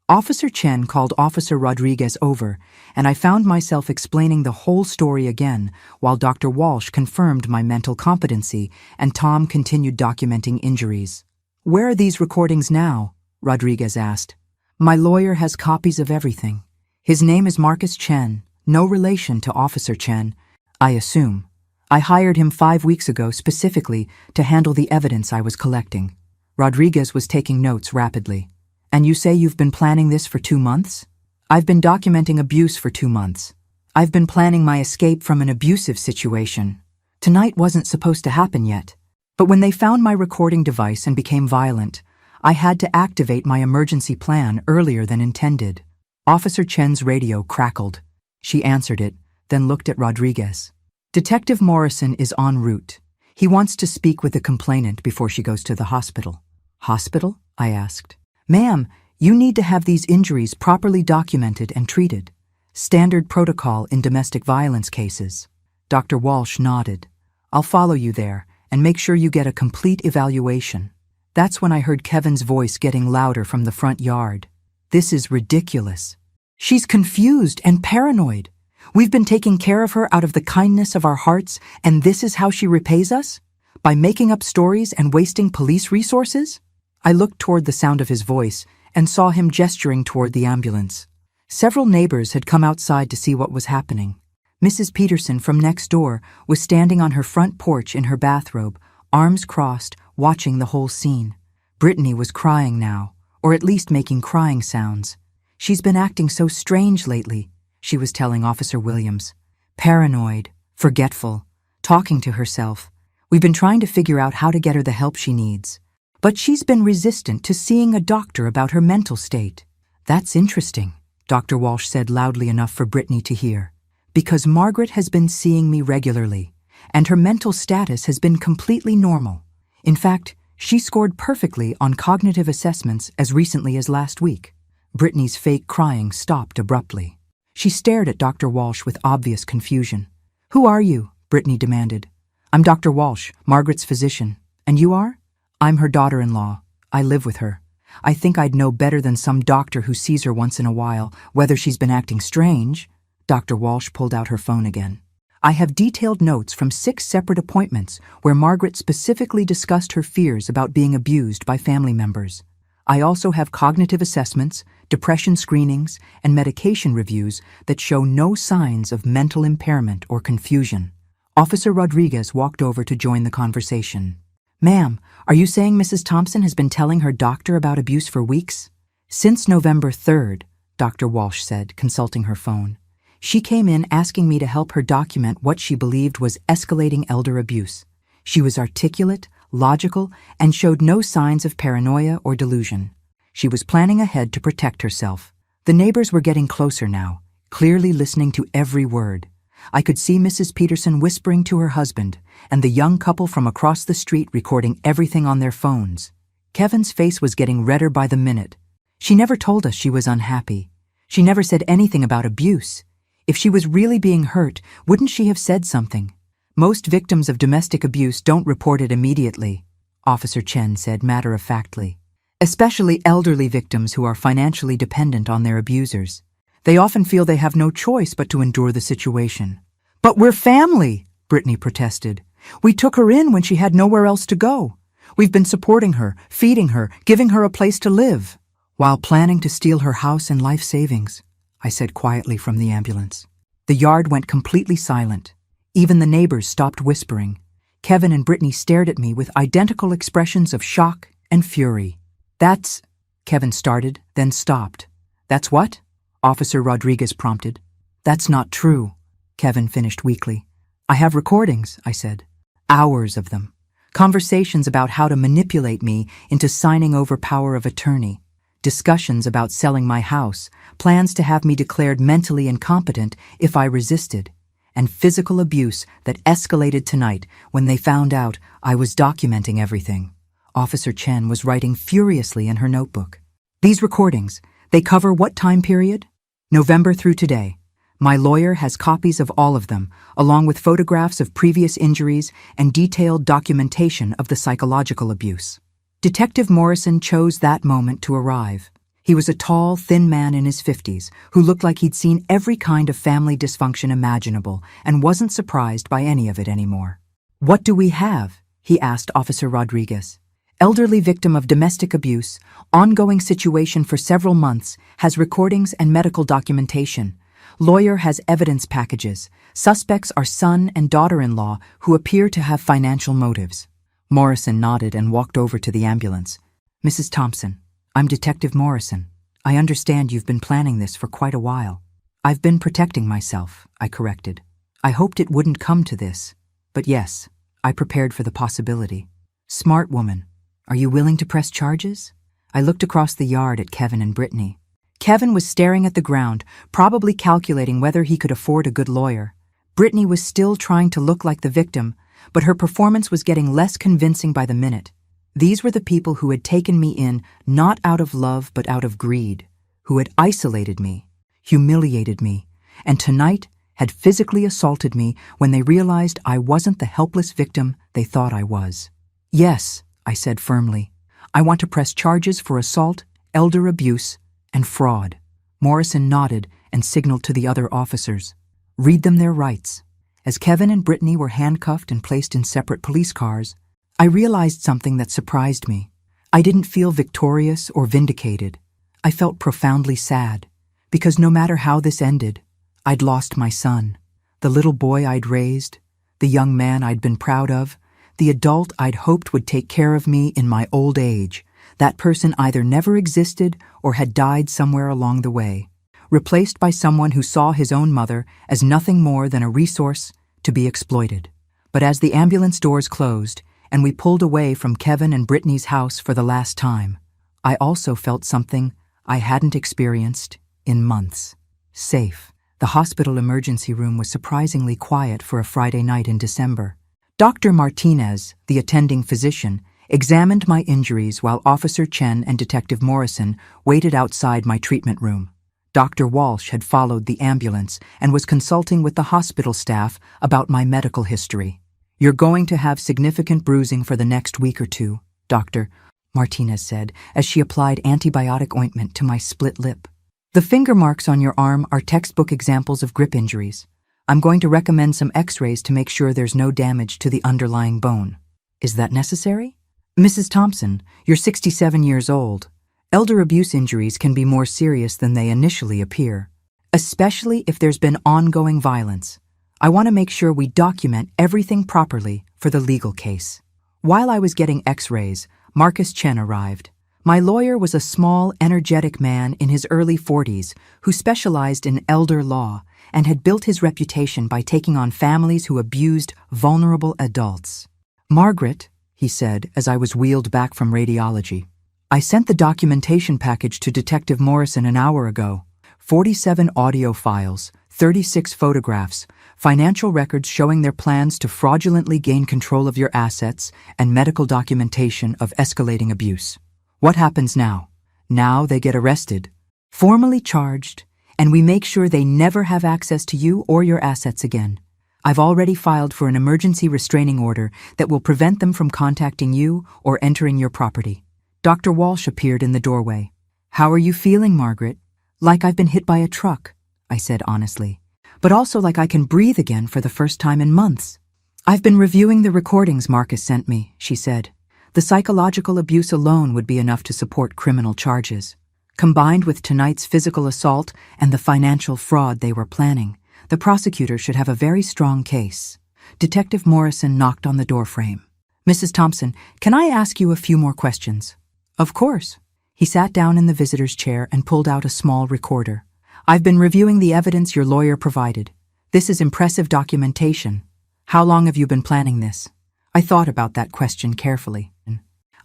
Officer Chen called Officer Rodriguez over, and I found myself explaining the whole story again while Dr. Walsh confirmed my mental competency and Tom continued documenting injuries. "Where are these recordings now?" Rodriguez asked. "My lawyer has copies of everything. His name is Marcus Chen, no relation to Officer Chen, I assume. I hired him 5 weeks ago specifically to handle the evidence I was collecting." Rodriguez was taking notes rapidly. "And you say you've been planning this for 2 months?" "I've been documenting abuse for 2 months. I've been planning my escape from an abusive situation. Tonight wasn't supposed to happen yet. But when they found my recording device and became violent, I had to activate my emergency plan earlier than intended." Officer Chen's radio crackled. She answered it, then looked at Rodriguez. "Detective Morrison is en route. He wants to speak with the complainant before she goes to the hospital." "Hospital?" I asked. "Ma'am, You need to have these injuries properly documented and treated. Standard protocol in domestic violence cases. Dr. Walsh nodded. I'll follow you there and make sure you get a complete evaluation. That's when I heard Kevin's voice getting louder from the front yard. This is ridiculous. She's confused and paranoid. We've been taking care of her out of the kindness of our hearts, and this is how she repays us? By making up stories and wasting police resources? I looked toward the sound of his voice and saw him gesturing toward the ambulance. Several neighbors had come outside to see what was happening. Mrs. Peterson from next door was standing on her front porch in her bathrobe, arms crossed, watching the whole scene. Brittany was crying now, or at least making crying sounds. She's been acting so strange lately, she was telling Officer Williams. Paranoid, forgetful, talking to herself. We've been trying to figure out how to get her the help she needs. But she's been resistant to seeing a doctor about her mental state. That's interesting, Dr. Walsh said loudly enough for Brittany to hear. Because Margaret has been seeing me regularly, and her mental status has been completely normal. In fact, she scored perfectly on cognitive assessments as recently as last week. Brittany's fake crying stopped abruptly. She stared at Dr. Walsh with obvious confusion. Who are you? Brittany demanded. I'm Dr. Walsh, Margaret's physician. And you are? I'm her daughter-in-law. I live with her. I think I'd know better than some doctor who sees her once in a while whether she's been acting strange. Dr. Walsh pulled out her phone again. I have detailed notes from 6 separate appointments where Margaret specifically discussed her fears about being abused by family members. I also have cognitive assessments, depression screenings, and medication reviews that show no signs of mental impairment or confusion. Officer Rodriguez walked over to join the conversation. Ma'am, are you saying Mrs. Thompson has been telling her doctor about abuse for weeks? Since November 3rd, Dr. Walsh said, consulting her phone. She came in asking me to help her document what she believed was escalating elder abuse. She was articulate, logical, and showed no signs of paranoia or delusion. She was planning ahead to protect herself. The neighbors were getting closer now, clearly listening to every word. I could see Mrs. Peterson whispering to her husband, and the young couple from across the street recording everything on their phones. Kevin's face was getting redder by the minute. She never told us she was unhappy. She never said anything about abuse. If she was really being hurt, wouldn't she have said something? Most victims of domestic abuse don't report it immediately, Officer Chen said matter-of-factly. Especially elderly victims who are financially dependent on their abusers. They often feel they have no choice but to endure the situation. But we're family, Brittany protested. We took her in when she had nowhere else to go. We've been supporting her, feeding her, giving her a place to live, while planning to steal her house and life savings, I said quietly from the ambulance. The yard went completely silent. Even the neighbors stopped whispering. Kevin and Brittany stared at me with identical expressions of shock and fury. That's... Kevin started, then stopped. That's what? Officer Rodriguez prompted. That's not true, Kevin finished weakly. I have recordings, I said. Hours of them. Conversations about how to manipulate me into signing over power of attorney. Discussions about selling my house, plans to have me declared mentally incompetent if I resisted, and physical abuse that escalated tonight when they found out I was documenting everything. Officer Chen was writing furiously in her notebook. These recordings, they cover what time period? November through today. My lawyer has copies of all of them, along with photographs of previous injuries and detailed documentation of the psychological abuse. Detective Morrison chose that moment to arrive. He was a tall, thin man in his 50s who looked like he'd seen every kind of family dysfunction imaginable and wasn't surprised by any of it anymore. What do we have? He asked Officer Rodriguez. Elderly victim of domestic abuse, ongoing situation for several months, has recordings and medical documentation. Lawyer has evidence packages. Suspects are son and daughter-in-law who appear to have financial motives. Morrison nodded and walked over to the ambulance. Mrs. Thompson, I'm Detective Morrison. I understand you've been planning this for quite a while. I've been protecting myself, I corrected. I hoped it wouldn't come to this. But yes, I prepared for the possibility. Smart woman. Are you willing to press charges? I looked across the yard at Kevin and Brittany. Kevin was staring at the ground, probably calculating whether he could afford a good lawyer. Brittany was still trying to look like the victim, but her performance was getting less convincing by the minute. These were the people who had taken me in not out of love but out of greed, who had isolated me, humiliated me, and tonight had physically assaulted me when they realized I wasn't the helpless victim they thought I was. "Yes," I said firmly. "I want to press charges for assault, elder abuse, and fraud." Morrison nodded and signaled to the other officers. "Read them their rights." As Kevin and Brittany were handcuffed and placed in separate police cars, I realized something that surprised me. I didn't feel victorious or vindicated. I felt profoundly sad, because no matter how this ended, I'd lost my son, the little boy I'd raised, the young man I'd been proud of, the adult I'd hoped would take care of me in my old age. That person either never existed or had died somewhere along the way, replaced by someone who saw his own mother as nothing more than a resource to be exploited. But as the ambulance doors closed and we pulled away from Kevin and Brittany's house for the last time, I also felt something I hadn't experienced in months. Safe. The hospital emergency room was surprisingly quiet for a Friday night in December. Dr. Martinez, the attending physician, examined my injuries while Officer Chen and Detective Morrison waited outside my treatment room. Dr. Walsh had followed the ambulance and was consulting with the hospital staff about my medical history. "You're going to have significant bruising for the next week or two, Doctor," Martinez said as she applied antibiotic ointment to my split lip. "The finger marks on your arm are textbook examples of grip injuries. I'm going to recommend some x-rays to make sure there's no damage to the underlying bone." "Is that necessary?" "Mrs. Thompson, you're 67 years old. Elder abuse injuries can be more serious than they initially appear, especially if there's been ongoing violence. I want to make sure we document everything properly for the legal case." While I was getting x-rays, Marcus Chen arrived. My lawyer was a small, energetic man in his early 40s who specialized in elder law and had built his reputation by taking on families who abused vulnerable adults. "Margaret," he said as I was wheeled back from radiology, "I sent the documentation package to Detective Morrison an hour ago. 47 audio files, 36 photographs, financial records showing their plans to fraudulently gain control of your assets, and medical documentation of escalating abuse. What happens now? Now they get arrested, formally charged, and we make sure they never have access to you or your assets again. I've already filed for an emergency restraining order that will prevent them from contacting you or entering your property." Dr. Walsh appeared in the doorway. "How are you feeling, Margaret?" "Like I've been hit by a truck," I said honestly, "but also like I can breathe again for the first time in months." "I've been reviewing the recordings Marcus sent me," she said. "The psychological abuse alone would be enough to support criminal charges. Combined with tonight's physical assault and the financial fraud they were planning, the prosecutor should have a very strong case." Detective Morrison knocked on the doorframe. "Mrs. Thompson, can I ask you a few more questions?" "Of course." He sat down in the visitor's chair and pulled out a small recorder. "I've been reviewing the evidence your lawyer provided. This is impressive documentation. How long have you been planning this?" I thought about that question carefully.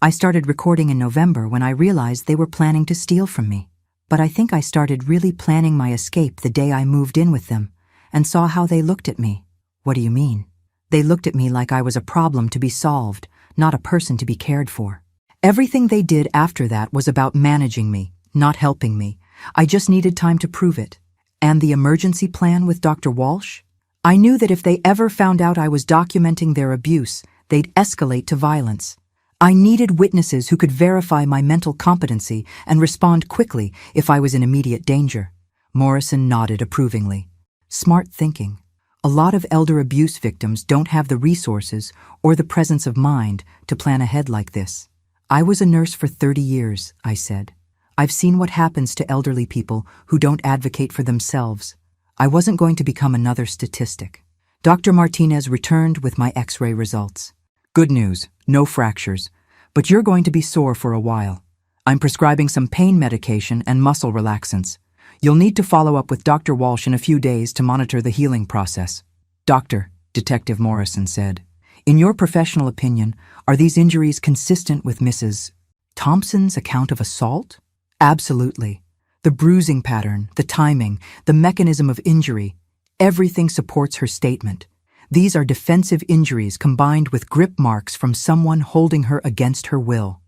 "I started recording in November when I realized they were planning to steal from me. But I think I started really planning my escape the day I moved in with them and saw how they looked at me." "What do you mean?" "They looked at me like I was a problem to be solved, not a person to be cared for. Everything they did after that was about managing me, not helping me. I just needed time to prove it." "And the emergency plan with Dr. Walsh?" "I knew that if they ever found out I was documenting their abuse, they'd escalate to violence. I needed witnesses who could verify my mental competency and respond quickly if I was in immediate danger." Morrison nodded approvingly. "Smart thinking. A lot of elder abuse victims don't have the resources or the presence of mind to plan ahead like this." "I was a nurse for 30 years, I said. "I've seen what happens to elderly people who don't advocate for themselves. I wasn't going to become another statistic." Dr. Martinez returned with my x-ray results. "Good news, no fractures, but you're going to be sore for a while. I'm prescribing some pain medication and muscle relaxants. You'll need to follow up with Dr. Walsh in a few days to monitor the healing process." "Doctor," Detective Morrison said, "in your professional opinion, are these injuries consistent with Mrs. Thompson's account of assault?" "Absolutely. The bruising pattern, the timing, the mechanism of injury, everything supports her statement. These are defensive injuries combined with grip marks from someone holding her against her will.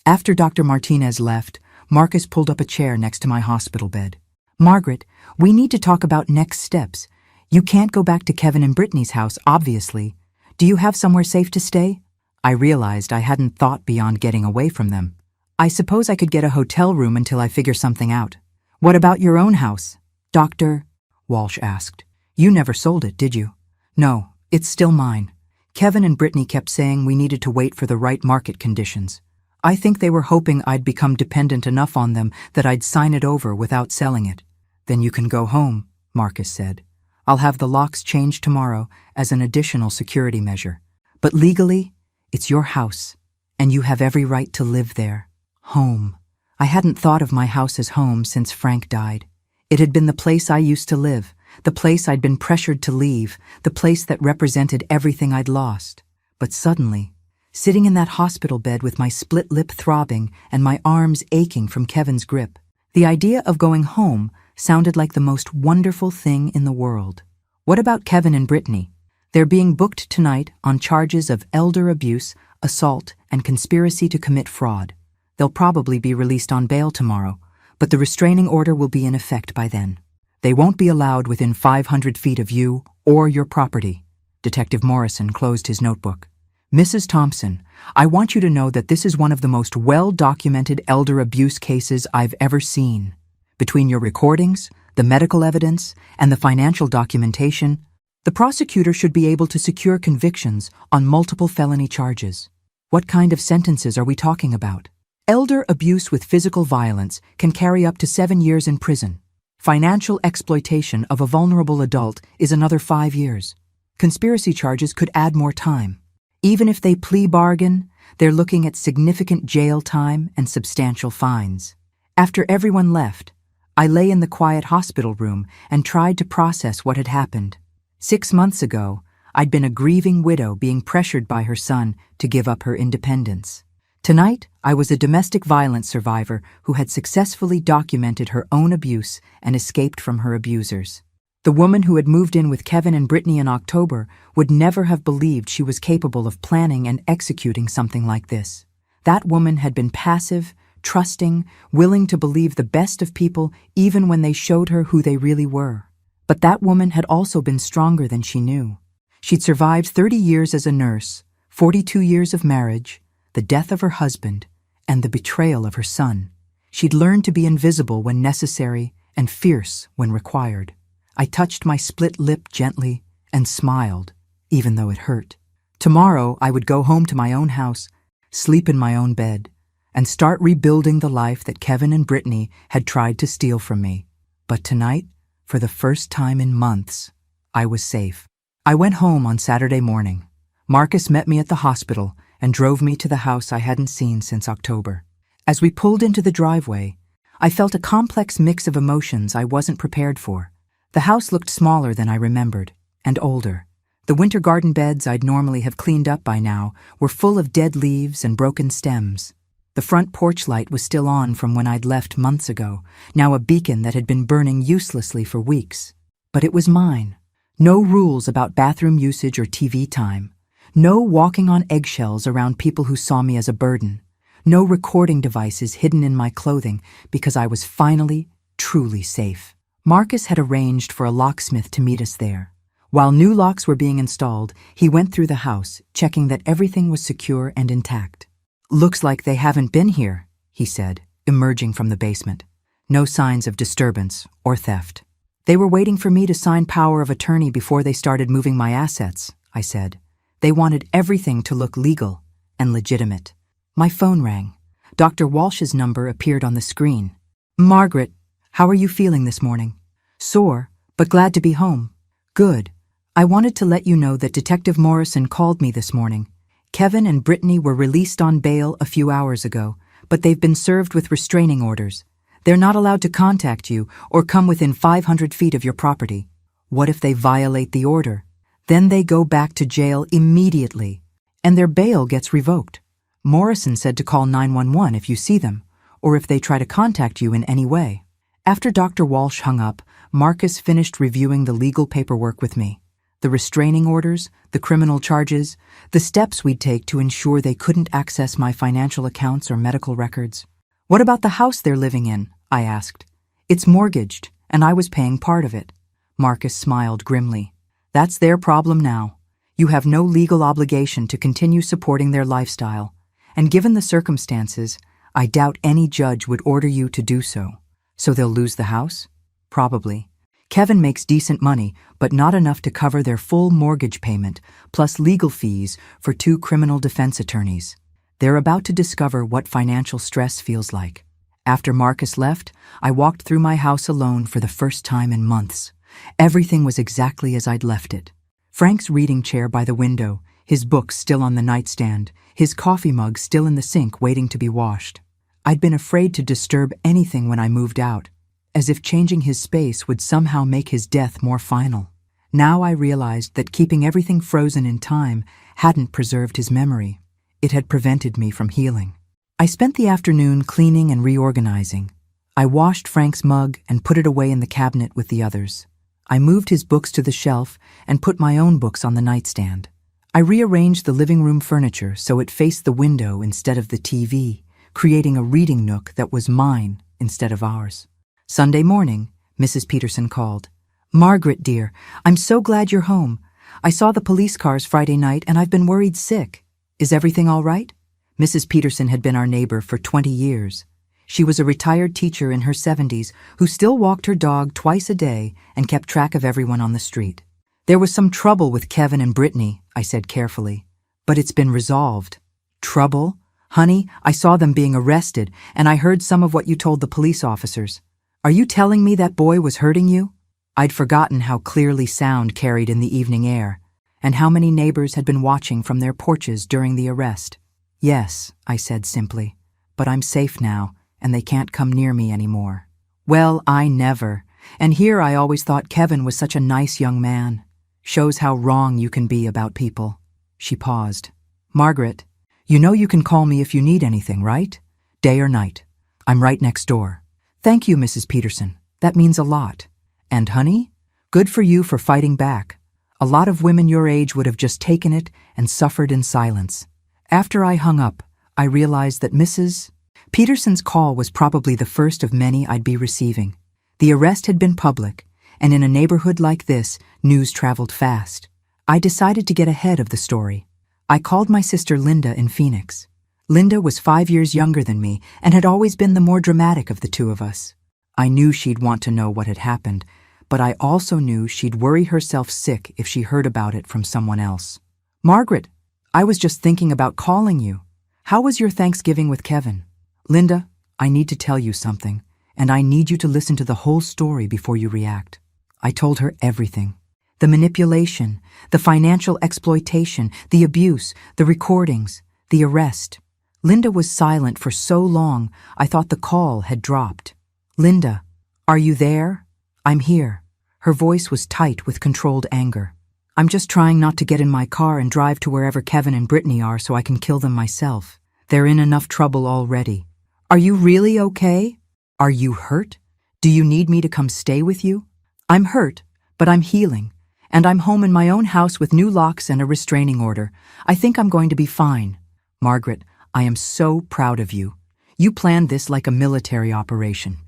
After Dr. Martinez left, Marcus pulled up a chair next to my hospital bed. Margaret, we need to talk about next steps. You can't go back to Kevin and Brittany's house, obviously. Do you have somewhere safe to stay? I realized I hadn't thought beyond getting away from them. I suppose I could get a hotel room until I figure something out. What about your own house? Dr. Walsh asked. You never sold it, did you? No, it's still mine. Kevin and Brittany kept saying we needed to wait for the right market conditions. I think they were hoping I'd become dependent enough on them that I'd sign it over without selling it. Then you can go home, Marcus said. I'll have the locks changed tomorrow as an additional security measure. But legally, it's your house, and you have every right to live there. Home. I hadn't thought of my house as home since Frank died. It had been the place I used to live, the place I'd been pressured to leave, the place that represented everything I'd lost. But suddenly, sitting in that hospital bed with my split lip throbbing and my arms aching from Kevin's grip, the idea of going home sounded like the most wonderful thing in the world. What about Kevin and Brittany? They're being booked tonight on charges of elder abuse, assault, and conspiracy to commit fraud. They'll probably be released on bail tomorrow, but the restraining order will be in effect by then. They won't be allowed within 500 feet of you or your property. Detective Morrison closed his notebook. Mrs. Thompson, I want you to know that this is one of the most well-documented elder abuse cases I've ever seen. Between your recordings, the medical evidence, and the financial documentation, the prosecutor should be able to secure convictions on multiple felony charges. What kind of sentences are we talking about? Elder abuse with physical violence can carry up to 7 years in prison. Financial exploitation of a vulnerable adult is another 5 years. Conspiracy charges could add more time. Even if they plea bargain, they're looking at significant jail time and substantial fines. After everyone left, I lay in the quiet hospital room and tried to process what had happened. 6 months ago, I'd been a grieving widow being pressured by her son to give up her independence. Tonight, I was a domestic violence survivor who had successfully documented her own abuse and escaped from her abusers. The woman who had moved in with Kevin and Brittany in October would never have believed she was capable of planning and executing something like this. That woman had been passive, trusting, willing to believe the best of people even when they showed her who they really were. But that woman had also been stronger than she knew. She'd survived 30 years as a nurse, 42 years of marriage, the death of her husband, and the betrayal of her son. She'd learned to be invisible when necessary and fierce when required. I touched my split lip gently and smiled, even though it hurt. Tomorrow I would go home to my own house, sleep in my own bed, and start rebuilding the life that Kevin and Brittany had tried to steal from me. But tonight, for the first time in months, I was safe. I went home on Saturday morning. Marcus met me at the hospital and drove me to the house I hadn't seen since October. As we pulled into the driveway, I felt a complex mix of emotions I wasn't prepared for. The house looked smaller than I remembered, and older. The winter garden beds I'd normally have cleaned up by now were full of dead leaves and broken stems. The front porch light was still on from when I'd left months ago, now a beacon that had been burning uselessly for weeks. But it was mine. No rules about bathroom usage or TV time. No walking on eggshells around people who saw me as a burden. No recording devices hidden in my clothing because I was finally, truly safe. Marcus had arranged for a locksmith to meet us there. While new locks were being installed, he went through the house, checking that everything was secure and intact. "Looks like they haven't been here," he said, emerging from the basement. No signs of disturbance or theft. "They were waiting for me to sign power of attorney before they started moving my assets," I said. "They wanted everything to look legal and legitimate." My phone rang. Dr. Walsh's number appeared on the screen. "Margaret, how are you feeling this morning?" "Sore, but glad to be home." "Good. I wanted to let you know that Detective Morrison called me this morning. Kevin and Brittany were released on bail a few hours ago, but they've been served with restraining orders. They're not allowed to contact you or come within 500 feet of your property. What if they violate the order? Then they go back to jail immediately, and their bail gets revoked. Morrison said to call 911 if you see them, or if they try to contact you in any way." After Dr. Walsh hung up, Marcus finished reviewing the legal paperwork with me. The restraining orders, the criminal charges, the steps we'd take to ensure they couldn't access my financial accounts or medical records. What about the house they're living in? I asked. It's mortgaged, and I was paying part of it. Marcus smiled grimly. That's their problem now. You have no legal obligation to continue supporting their lifestyle, and given the circumstances, I doubt any judge would order you to do so. So they'll lose the house? Probably. Kevin makes decent money, but not enough to cover their full mortgage payment, plus legal fees for 2 criminal defense attorneys. They're about to discover what financial stress feels like. After Marcus left, I walked through my house alone for the first time in months. Everything was exactly as I'd left it. Frank's reading chair by the window, his books still on the nightstand, his coffee mug still in the sink waiting to be washed. I'd been afraid to disturb anything when I moved out, as if changing his space would somehow make his death more final. Now I realized that keeping everything frozen in time hadn't preserved his memory. It had prevented me from healing. I spent the afternoon cleaning and reorganizing. I washed Frank's mug and put it away in the cabinet with the others. I moved his books to the shelf and put my own books on the nightstand. I rearranged the living room furniture so it faced the window instead of the TV, creating a reading nook that was mine instead of ours. Sunday morning, Mrs. Peterson called. "Margaret, dear, I'm so glad you're home. I saw the police cars Friday night and I've been worried sick. Is everything all right?" Mrs. Peterson had been our neighbor for 20 years. She was a retired teacher in her 70s who still walked her dog twice a day and kept track of everyone on the street. "There was some trouble with Kevin and Brittany," I said carefully, "but it's been resolved." "Trouble? Honey, I saw them being arrested and I heard some of what you told the police officers. Are you telling me that boy was hurting you?" I'd forgotten how clearly sound carried in the evening air, and how many neighbors had been watching from their porches during the arrest. "Yes," I said simply, "but I'm safe now, and they can't come near me anymore." "Well, I never. And here I always thought Kevin was such a nice young man. Shows how wrong you can be about people." She paused. "Margaret, you know you can call me if you need anything, right? Day or night. I'm right next door." "Thank you, Mrs. Peterson. That means a lot. And honey, good for you for fighting back. A lot of women your age would have just taken it and suffered in silence." After I hung up, I realized that Mrs. Peterson's call was probably the first of many I'd be receiving. The arrest had been public, and in a neighborhood like this, news traveled fast. I decided to get ahead of the story. I called my sister Linda in Phoenix. Linda was 5 years younger than me and had always been the more dramatic of the two of us. I knew she'd want to know what had happened, but I also knew she'd worry herself sick if she heard about it from someone else. "Margaret, I was just thinking about calling you. How was your Thanksgiving with Kevin?" "Linda, I need to tell you something, and I need you to listen to the whole story before you react." I told her everything. The manipulation, the financial exploitation, the abuse, the recordings, the arrest. Linda was silent for so long, I thought the call had dropped. "Linda, are you there?" "I'm here." Her voice was tight with controlled anger. "I'm just trying not to get in my car and drive to wherever Kevin and Brittany are so I can kill them myself. They're in enough trouble already." "Are you really okay? Are you hurt? Do you need me to come stay with you?" "I'm hurt, but I'm healing, and I'm home in my own house with new locks and a restraining order. I think I'm going to be fine." "Margaret, I am so proud of you. You planned this like a military operation.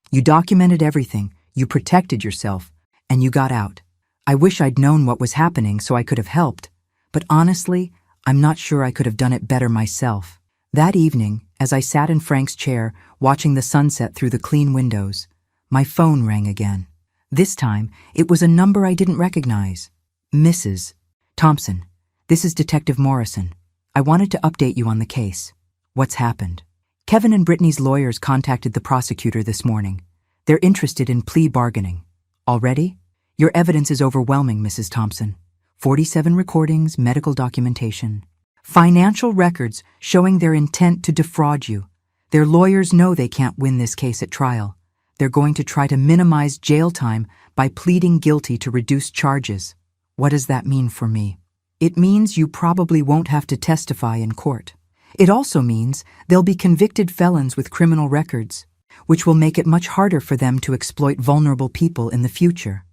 You documented everything, you protected yourself, and you got out. I wish I'd known what was happening so I could have helped, but honestly, I'm not sure I could have done it better myself." That evening, as I sat in Frank's chair, watching the sunset through the clean windows, my phone rang again. This time, it was a number I didn't recognize. "Mrs. Thompson, this is Detective Morrison. I wanted to update you on the case." "What's happened?" "Kevin and Brittany's lawyers contacted the prosecutor this morning. They're interested in plea bargaining." "Already?" "Your evidence is overwhelming, Mrs. Thompson. 47 recordings, medical documentation. Financial records showing their intent to defraud you. Their lawyers know they can't win this case at trial. They're going to try to minimize jail time by pleading guilty to reduce charges." "What does that mean for me?" "It means you probably won't have to testify in court. It also means they'll be convicted felons with criminal records, which will make it much harder for them to exploit vulnerable people in the future."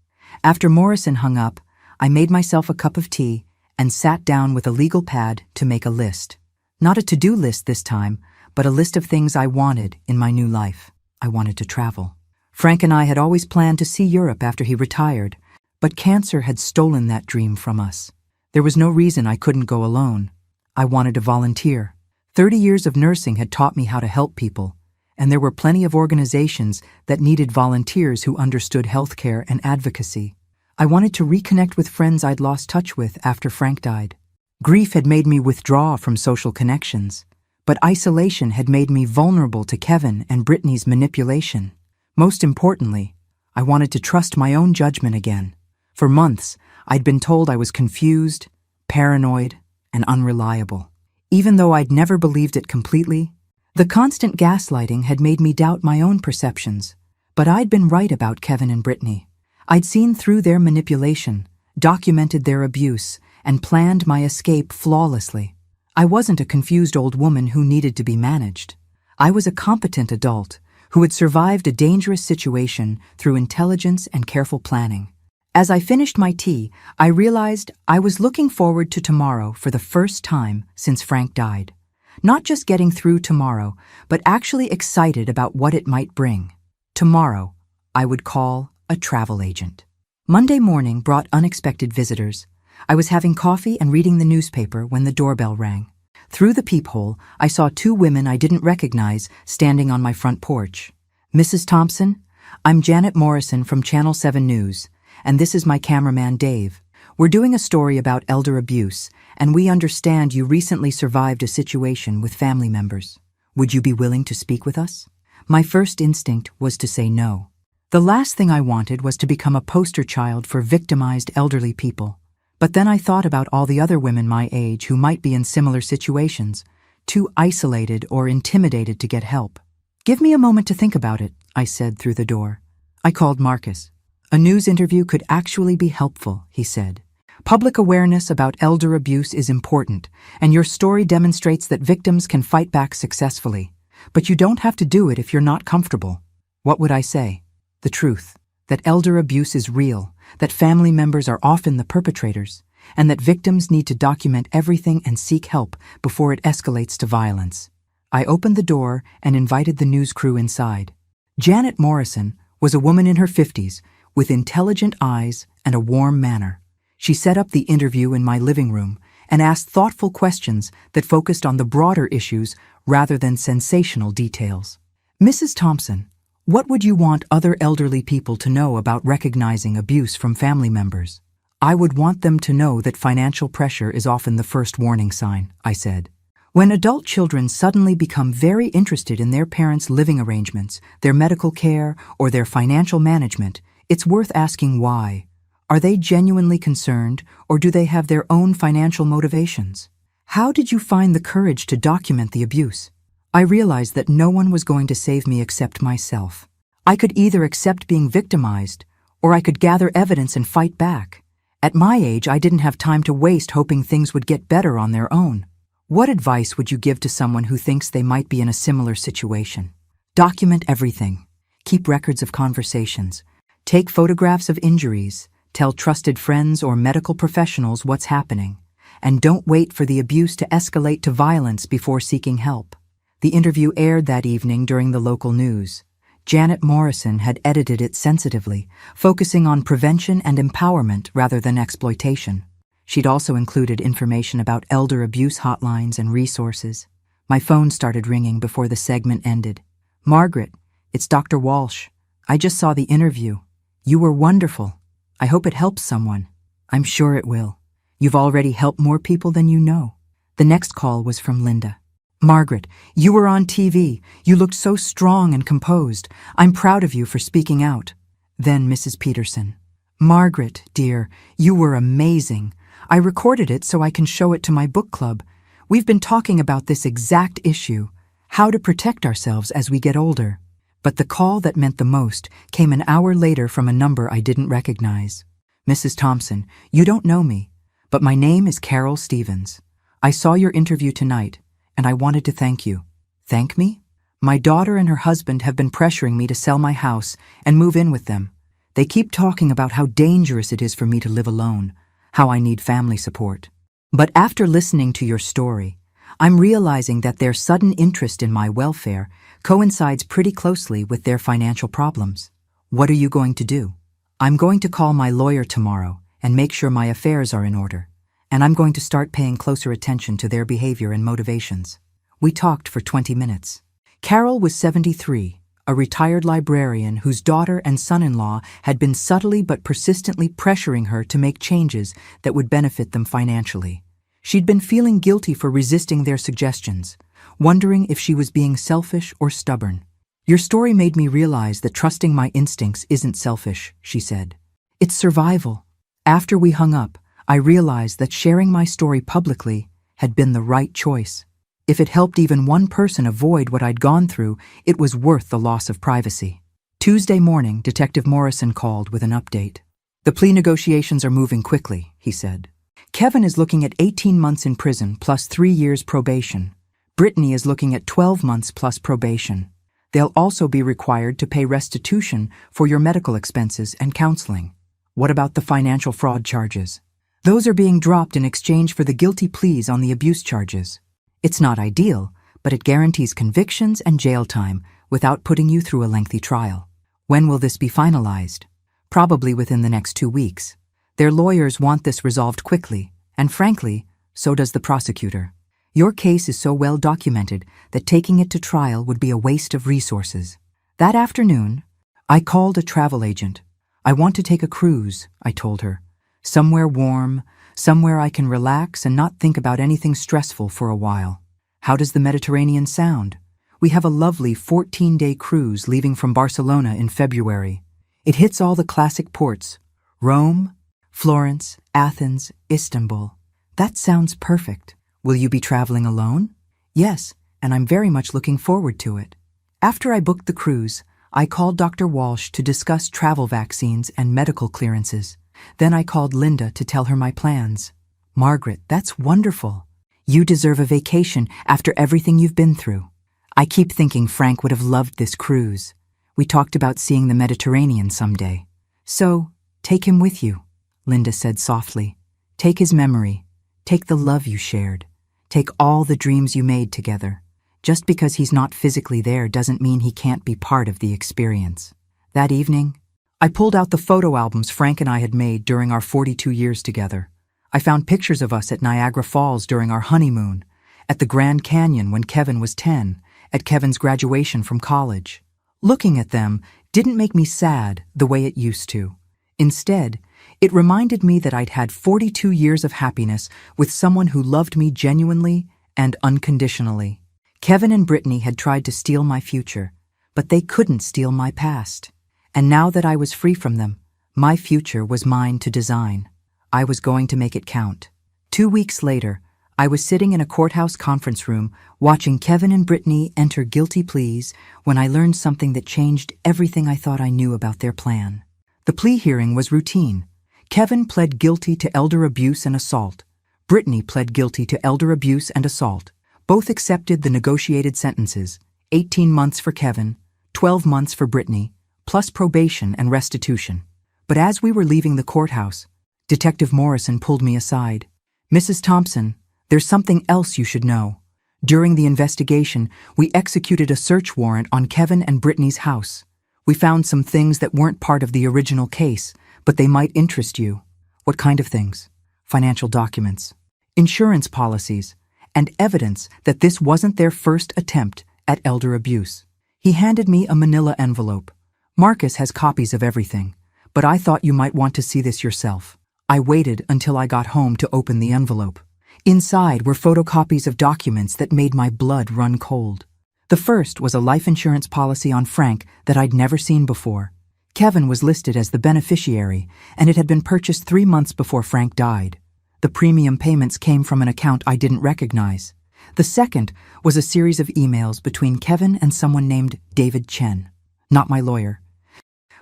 After Morrison hung up, I made myself a cup of tea and sat down with a legal pad to make a list. Not a to-do list this time, but a list of things I wanted in my new life. I wanted to travel. Frank and I had always planned to see Europe after he retired, but cancer had stolen that dream from us. There was no reason I couldn't go alone. I wanted to volunteer. 30 years of nursing had taught me how to help people, and there were plenty of organizations that needed volunteers who understood healthcare and advocacy. I wanted to reconnect with friends I'd lost touch with after Frank died. Grief had made me withdraw from social connections, but isolation had made me vulnerable to Kevin and Brittany's manipulation. Most importantly, I wanted to trust my own judgment again. For months, I'd been told I was confused, paranoid, and unreliable. Even though I'd never believed it completely, the constant gaslighting had made me doubt my own perceptions. But I'd been right about Kevin and Brittany. I'd seen through their manipulation, documented their abuse, and planned my escape flawlessly. I wasn't a confused old woman who needed to be managed. I was a competent adult who had survived a dangerous situation through intelligence and careful planning. As I finished my tea, I realized I was looking forward to tomorrow for the first time since Frank died. Not just getting through tomorrow, but actually excited about what it might bring. Tomorrow, I would call a travel agent. Monday morning brought unexpected visitors. I was having coffee and reading the newspaper when the doorbell rang. Through the peephole, I saw two women I didn't recognize standing on my front porch. "Mrs. Thompson, I'm Janet Morrison from Channel 7 News, and this is my cameraman Dave. We're doing a story about elder abuse, and we understand you recently survived a situation with family members. Would you be willing to speak with us?" My first instinct was to say no. The last thing I wanted was to become a poster child for victimized elderly people. But then I thought about all the other women my age who might be in similar situations, too isolated or intimidated to get help. "Give me a moment to think about it," I said through the door. I called Marcus. "A news interview could actually be helpful," he said. "Public awareness about elder abuse is important, and your story demonstrates that victims can fight back successfully. But you don't have to do it if you're not comfortable." What would I say? The truth, that elder abuse is real, that family members are often the perpetrators, and that victims need to document everything and seek help before it escalates to violence. I opened the door and invited the news crew inside. Janet Morrison was a woman in her 50s with intelligent eyes and a warm manner. She set up the interview in my living room and asked thoughtful questions that focused on the broader issues rather than sensational details. "Mrs. Thompson, what would you want other elderly people to know about recognizing abuse from family members?" "I would want them to know that financial pressure is often the first warning sign," I said. When adult children suddenly become very interested in their parents' living arrangements, their medical care, or their financial management, it's worth asking why. Are they genuinely concerned, or do they have their own financial motivations? "How did you find the courage to document the abuse?" I realized that no one was going to save me except myself. I could either accept being victimized, or I could gather evidence and fight back. At my age, I didn't have time to waste hoping things would get better on their own. What advice would you give to someone who thinks they might be in a similar situation? Document everything. Keep records of conversations. Take photographs of injuries. Tell trusted friends or medical professionals what's happening. And don't wait for the abuse to escalate to violence before seeking help. The interview aired that evening during the local news. Janet Morrison had edited it sensitively, focusing on prevention and empowerment rather than exploitation. She'd also included information about elder abuse hotlines and resources. My phone started ringing before the segment ended. "Margaret, it's Dr. Walsh. I just saw the interview. You were wonderful. I hope it helps someone." "I'm sure it will. You've already helped more people than you know." The next call was from Linda. "Margaret, you were on TV. You looked so strong and composed. I'm proud of you for speaking out." Then Mrs. Peterson. "Margaret, dear, you were amazing. I recorded it so I can show it to my book club. We've been talking about this exact issue, how to protect ourselves as we get older." But the call that meant the most came an hour later from a number I didn't recognize. "Mrs. Thompson, you don't know me, but my name is Carol Stevens. I saw your interview tonight, and I wanted to thank you." "Thank me?" "My daughter and her husband have been pressuring me to sell my house and move in with them. They keep talking about how dangerous it is for me to live alone. how I need family support. But after listening to your story, I'm realizing that their sudden interest in my welfare coincides pretty closely with their financial problems. What are you going to do? I'm going to call my lawyer tomorrow and make sure my affairs are in order, and I'm going to start paying closer attention to their behavior and motivations. We talked for 20 minutes. Carol was 73, a retired librarian whose daughter and son-in-law had been subtly but persistently pressuring her to make changes that would benefit them financially. She'd been feeling guilty for resisting their suggestions, wondering if she was being selfish or stubborn. Your story made me realize that trusting my instincts isn't selfish, she said. It's survival. After we hung up, I realized that sharing my story publicly had been the right choice. If it helped even one person avoid what I'd gone through, it was worth the loss of privacy. Tuesday morning, Detective Morrison called with an update. The plea negotiations are moving quickly, he said. Kevin is looking at 18 months in prison plus 3 years probation. Brittany is looking at 12 months plus probation. They'll also be required to pay restitution for your medical expenses and counseling. What about the financial fraud charges? Those are being dropped in exchange for the guilty pleas on the abuse charges. It's not ideal, but it guarantees convictions and jail time without putting you through a lengthy trial. When will this be finalized? Probably within the next 2 weeks. Their lawyers want this resolved quickly, and frankly, so does the prosecutor. Your case is so well documented that taking it to trial would be a waste of resources. That afternoon, I called a travel agent. I want to take a cruise, I told her. Somewhere warm, somewhere I can relax and not think about anything stressful for a while. How does the Mediterranean sound? We have a lovely 14-day cruise leaving from Barcelona in February. It hits all the classic ports: Rome, Florence, Athens, Istanbul. That sounds perfect. Will you be traveling alone? Yes, and I'm very much looking forward to it. After I booked the cruise, I called Dr. Walsh to discuss travel vaccines and medical clearances. Then I called Linda to tell her my plans. Margaret, that's wonderful. You deserve a vacation after everything you've been through. I keep thinking Frank would have loved this cruise. We talked about seeing the Mediterranean someday. So, take him with you, Linda said softly. Take his memory. Take the love you shared. Take all the dreams you made together. Just because he's not physically there doesn't mean he can't be part of the experience. That evening, I pulled out the photo albums Frank and I had made during our 42 years together. I found pictures of us at Niagara Falls during our honeymoon, at the Grand Canyon when Kevin was 10, at Kevin's graduation from college. Looking at them didn't make me sad the way it used to. Instead, it reminded me that I'd had 42 years of happiness with someone who loved me genuinely and unconditionally. Kevin and Brittany had tried to steal my future, but they couldn't steal my past. And now that I was free from them, my future was mine to design. I was going to make it count. 2 weeks later, I was sitting in a courthouse conference room watching Kevin and Brittany enter guilty pleas when I learned something that changed everything I thought I knew about their plan. The plea hearing was routine. Kevin pled guilty to elder abuse and assault. Brittany pled guilty to elder abuse and assault. Both accepted the negotiated sentences, 18 months for Kevin, 12 months for Brittany, plus probation and restitution. But as we were leaving the courthouse, Detective Morrison pulled me aside. Mrs. Thompson, there's something else you should know. During the investigation, we executed a search warrant on Kevin and Brittany's house. We found some things that weren't part of the original case, but they might interest you. What kind of things? Financial documents, insurance policies, and evidence that this wasn't their first attempt at elder abuse. He handed me a manila envelope. Marcus has copies of everything, but I thought you might want to see this yourself. I waited until I got home to open the envelope. Inside were photocopies of documents that made my blood run cold. The first was a life insurance policy on Frank that I'd never seen before. Kevin was listed as the beneficiary, and it had been purchased 3 months before Frank died. The premium payments came from an account I didn't recognize. The second was a series of emails between Kevin and someone named David Chen. Not my lawyer,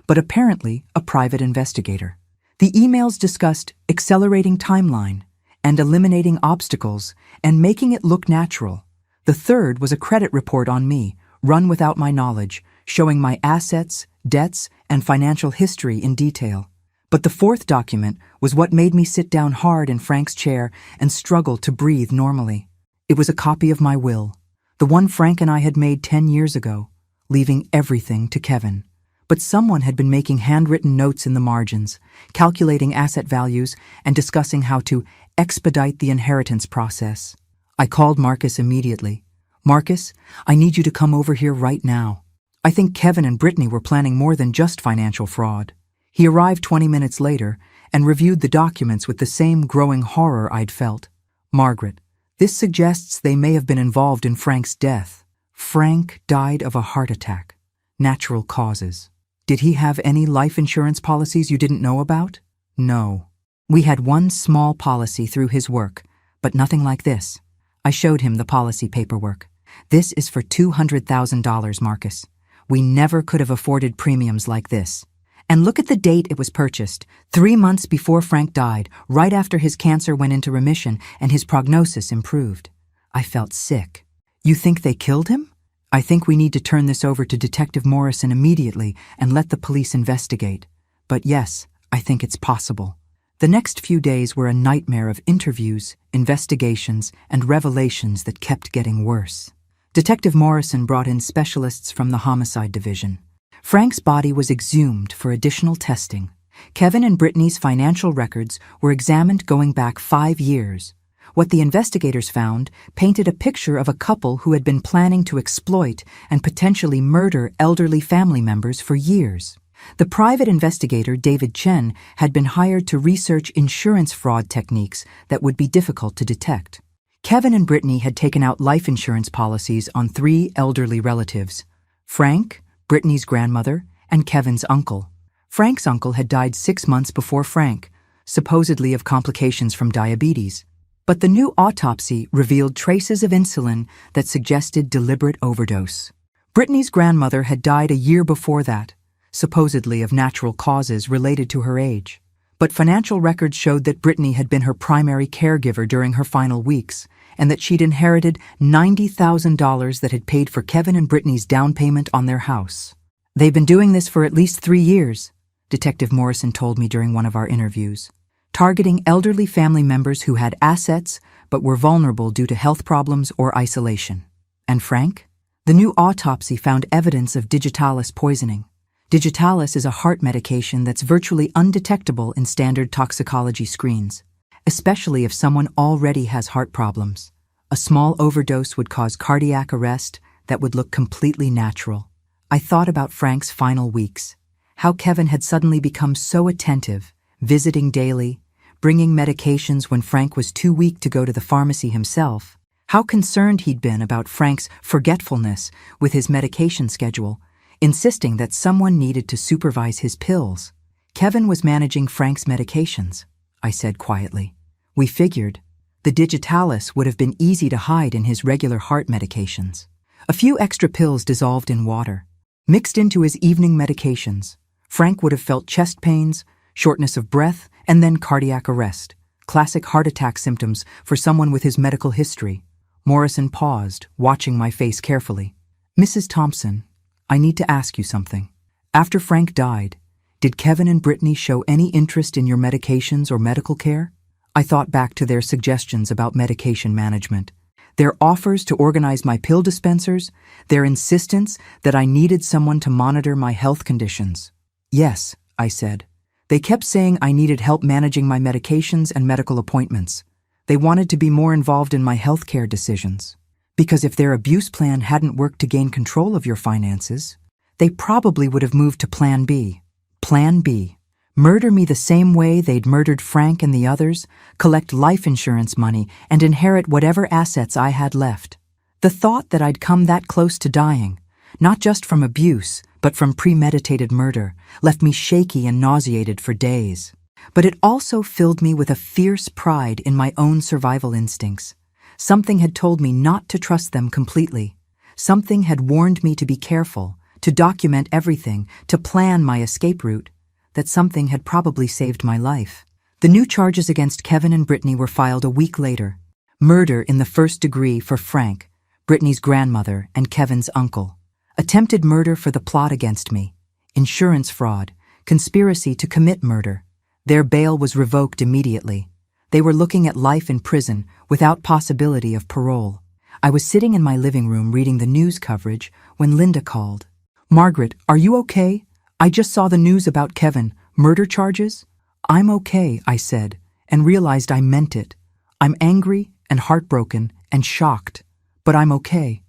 but apparently a private investigator. The emails discussed accelerating timeline and eliminating obstacles and making it look natural. The third was a credit report on me, run without my knowledge, showing my assets, debts, and financial history in detail. But the fourth document was what made me sit down hard in Frank's chair and struggle to breathe normally. It was a copy of my will, the one Frank and I had made 10 years ago, leaving everything to Kevin. But someone had been making handwritten notes in the margins, calculating asset values, and discussing how to expedite the inheritance process. I called Marcus immediately. "Marcus, I need you to come over here right now." I think Kevin and Brittany were planning more than just financial fraud. He arrived 20 minutes later and reviewed the documents with the same growing horror I'd felt. "Margaret, this suggests they may have been involved in Frank's death. Frank died of a heart attack. Natural causes. Did he have any life insurance policies you didn't know about?" "No. We had one small policy through his work, but nothing like this." I showed him the policy paperwork. "This is for $200,000, Marcus. We never could have afforded premiums like this. And look at the date it was purchased, 3 months before Frank died, right after his cancer went into remission and his prognosis improved." I felt sick. "You think they killed him?" "I think we need to turn this over to Detective Morrison immediately and let the police investigate. But yes, I think it's possible." The next few days were a nightmare of interviews, investigations, and revelations that kept getting worse. Detective Morrison brought in specialists from the homicide division. Frank's body was exhumed for additional testing. Kevin and Brittany's financial records were examined going back 5 years. What the investigators found painted a picture of a couple who had been planning to exploit and potentially murder elderly family members for years. The private investigator, David Chen, had been hired to research insurance fraud techniques that would be difficult to detect. Kevin and Brittany had taken out life insurance policies on 3 elderly relatives: Frank, Brittany's grandmother, and Kevin's uncle. Frank's uncle had died 6 months before Frank, supposedly of complications from diabetes. But the new autopsy revealed traces of insulin that suggested deliberate overdose. Brittany's grandmother had died a year before that, supposedly of natural causes related to her age. But financial records showed that Brittany had been her primary caregiver during her final weeks, and that she'd inherited $90,000 that had paid for Kevin and Brittany's down payment on their house. "They've been doing this for at least 3 years, Detective Morrison told me during one of our interviews, targeting elderly family members who had assets but were vulnerable due to health problems or isolation." And Frank? The new autopsy found evidence of digitalis poisoning. Digitalis is a heart medication that's virtually undetectable in standard toxicology screens, especially if someone already has heart problems. A small overdose would cause cardiac arrest that would look completely natural. I thought about Frank's final weeks, how Kevin had suddenly become so attentive, visiting daily, bringing medications when Frank was too weak to go to the pharmacy himself, how concerned he'd been about Frank's forgetfulness with his medication schedule, insisting that someone needed to supervise his pills. "Kevin was managing Frank's medications," I said quietly. "We figured the digitalis would have been easy to hide in his regular heart medications. A few extra pills dissolved in water, mixed into his evening medications. Frank would have felt chest pains, shortness of breath, and then cardiac arrest, classic heart attack symptoms for someone with his medical history." Morrison paused, watching my face carefully. "Mrs. Thompson, I need to ask you something. After Frank died, did Kevin and Brittany show any interest in your medications or medical care?" I thought back to their suggestions about medication management, their offers to organize my pill dispensers, their insistence that I needed someone to monitor my health conditions. "Yes," I said. "They kept saying I needed help managing my medications and medical appointments. They wanted to be more involved in my healthcare decisions. Because if their abuse plan hadn't worked to gain control of your finances, they probably would have moved to Plan B. Plan B. Murder me the same way they'd murdered Frank and the others, collect life insurance money, and inherit whatever assets I had left." The thought that I'd come that close to dying, not just from abuse, but from premeditated murder, left me shaky and nauseated for days. But it also filled me with a fierce pride in my own survival instincts. Something had told me not to trust them completely. Something had warned me to be careful, to document everything, to plan my escape route. That something had probably saved my life. The new charges against Kevin and Brittany were filed a week later. Murder in the first degree for Frank, Brittany's grandmother, and Kevin's uncle. Attempted murder for the plot against me. Insurance fraud, conspiracy to commit murder, Their bail was revoked immediately. They were looking at life in prison without possibility of parole. I was sitting in my living room reading the news coverage when Linda called. "Margaret, are you okay? I just saw the news about Kevin. Murder charges?" "I'm okay," I said, and realized I meant it. "I'm angry and heartbroken and shocked, but I'm okay."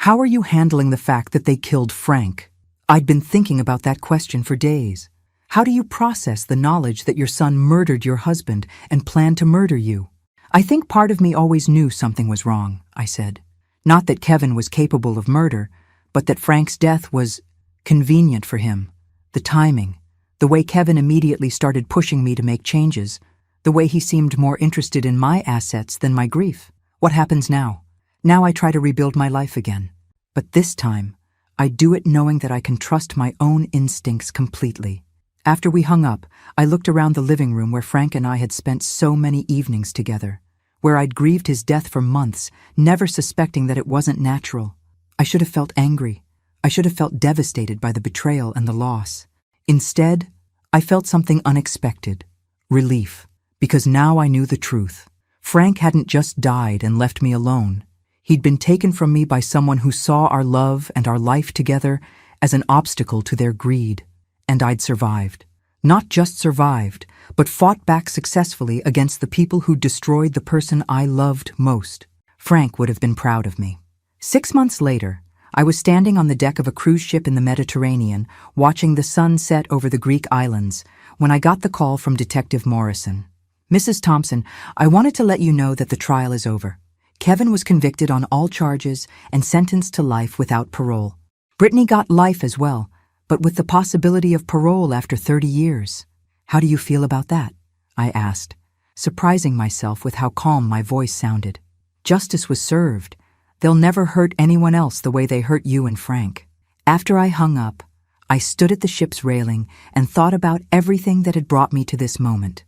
"How are you handling the fact that they killed Frank?" I'd been thinking about that question for days. How do you process the knowledge that your son murdered your husband and planned to murder you? "I think part of me always knew something was wrong," I said. "Not that Kevin was capable of murder, but that Frank's death was convenient for him. The timing, the way Kevin immediately started pushing me to make changes, the way he seemed more interested in my assets than my grief. What happens now? Now I try to rebuild my life again. But this time, I do it knowing that I can trust my own instincts completely." After we hung up, I looked around the living room where Frank and I had spent so many evenings together, where I'd grieved his death for months, never suspecting that it wasn't natural. I should have felt angry. I should have felt devastated by the betrayal and the loss. Instead, I felt something unexpected, relief, because now I knew the truth. Frank hadn't just died and left me alone. He'd been taken from me by someone who saw our love and our life together as an obstacle to their greed. And I'd survived. Not just survived, but fought back successfully against the people who destroyed the person I loved most. Frank would have been proud of me. 6 months later, I was standing on the deck of a cruise ship in the Mediterranean, watching the sun set over the Greek islands, when I got the call from Detective Morrison. "Mrs. Thompson, I wanted to let you know that the trial is over. Kevin was convicted on all charges and sentenced to life without parole. Brittany got life as well, but with the possibility of parole after 30 years. How do you feel about that?" I asked, surprising myself with how calm my voice sounded. "Justice was served. They'll never hurt anyone else the way they hurt you and Frank." After I hung up, I stood at the ship's railing and thought about everything that had brought me to this moment.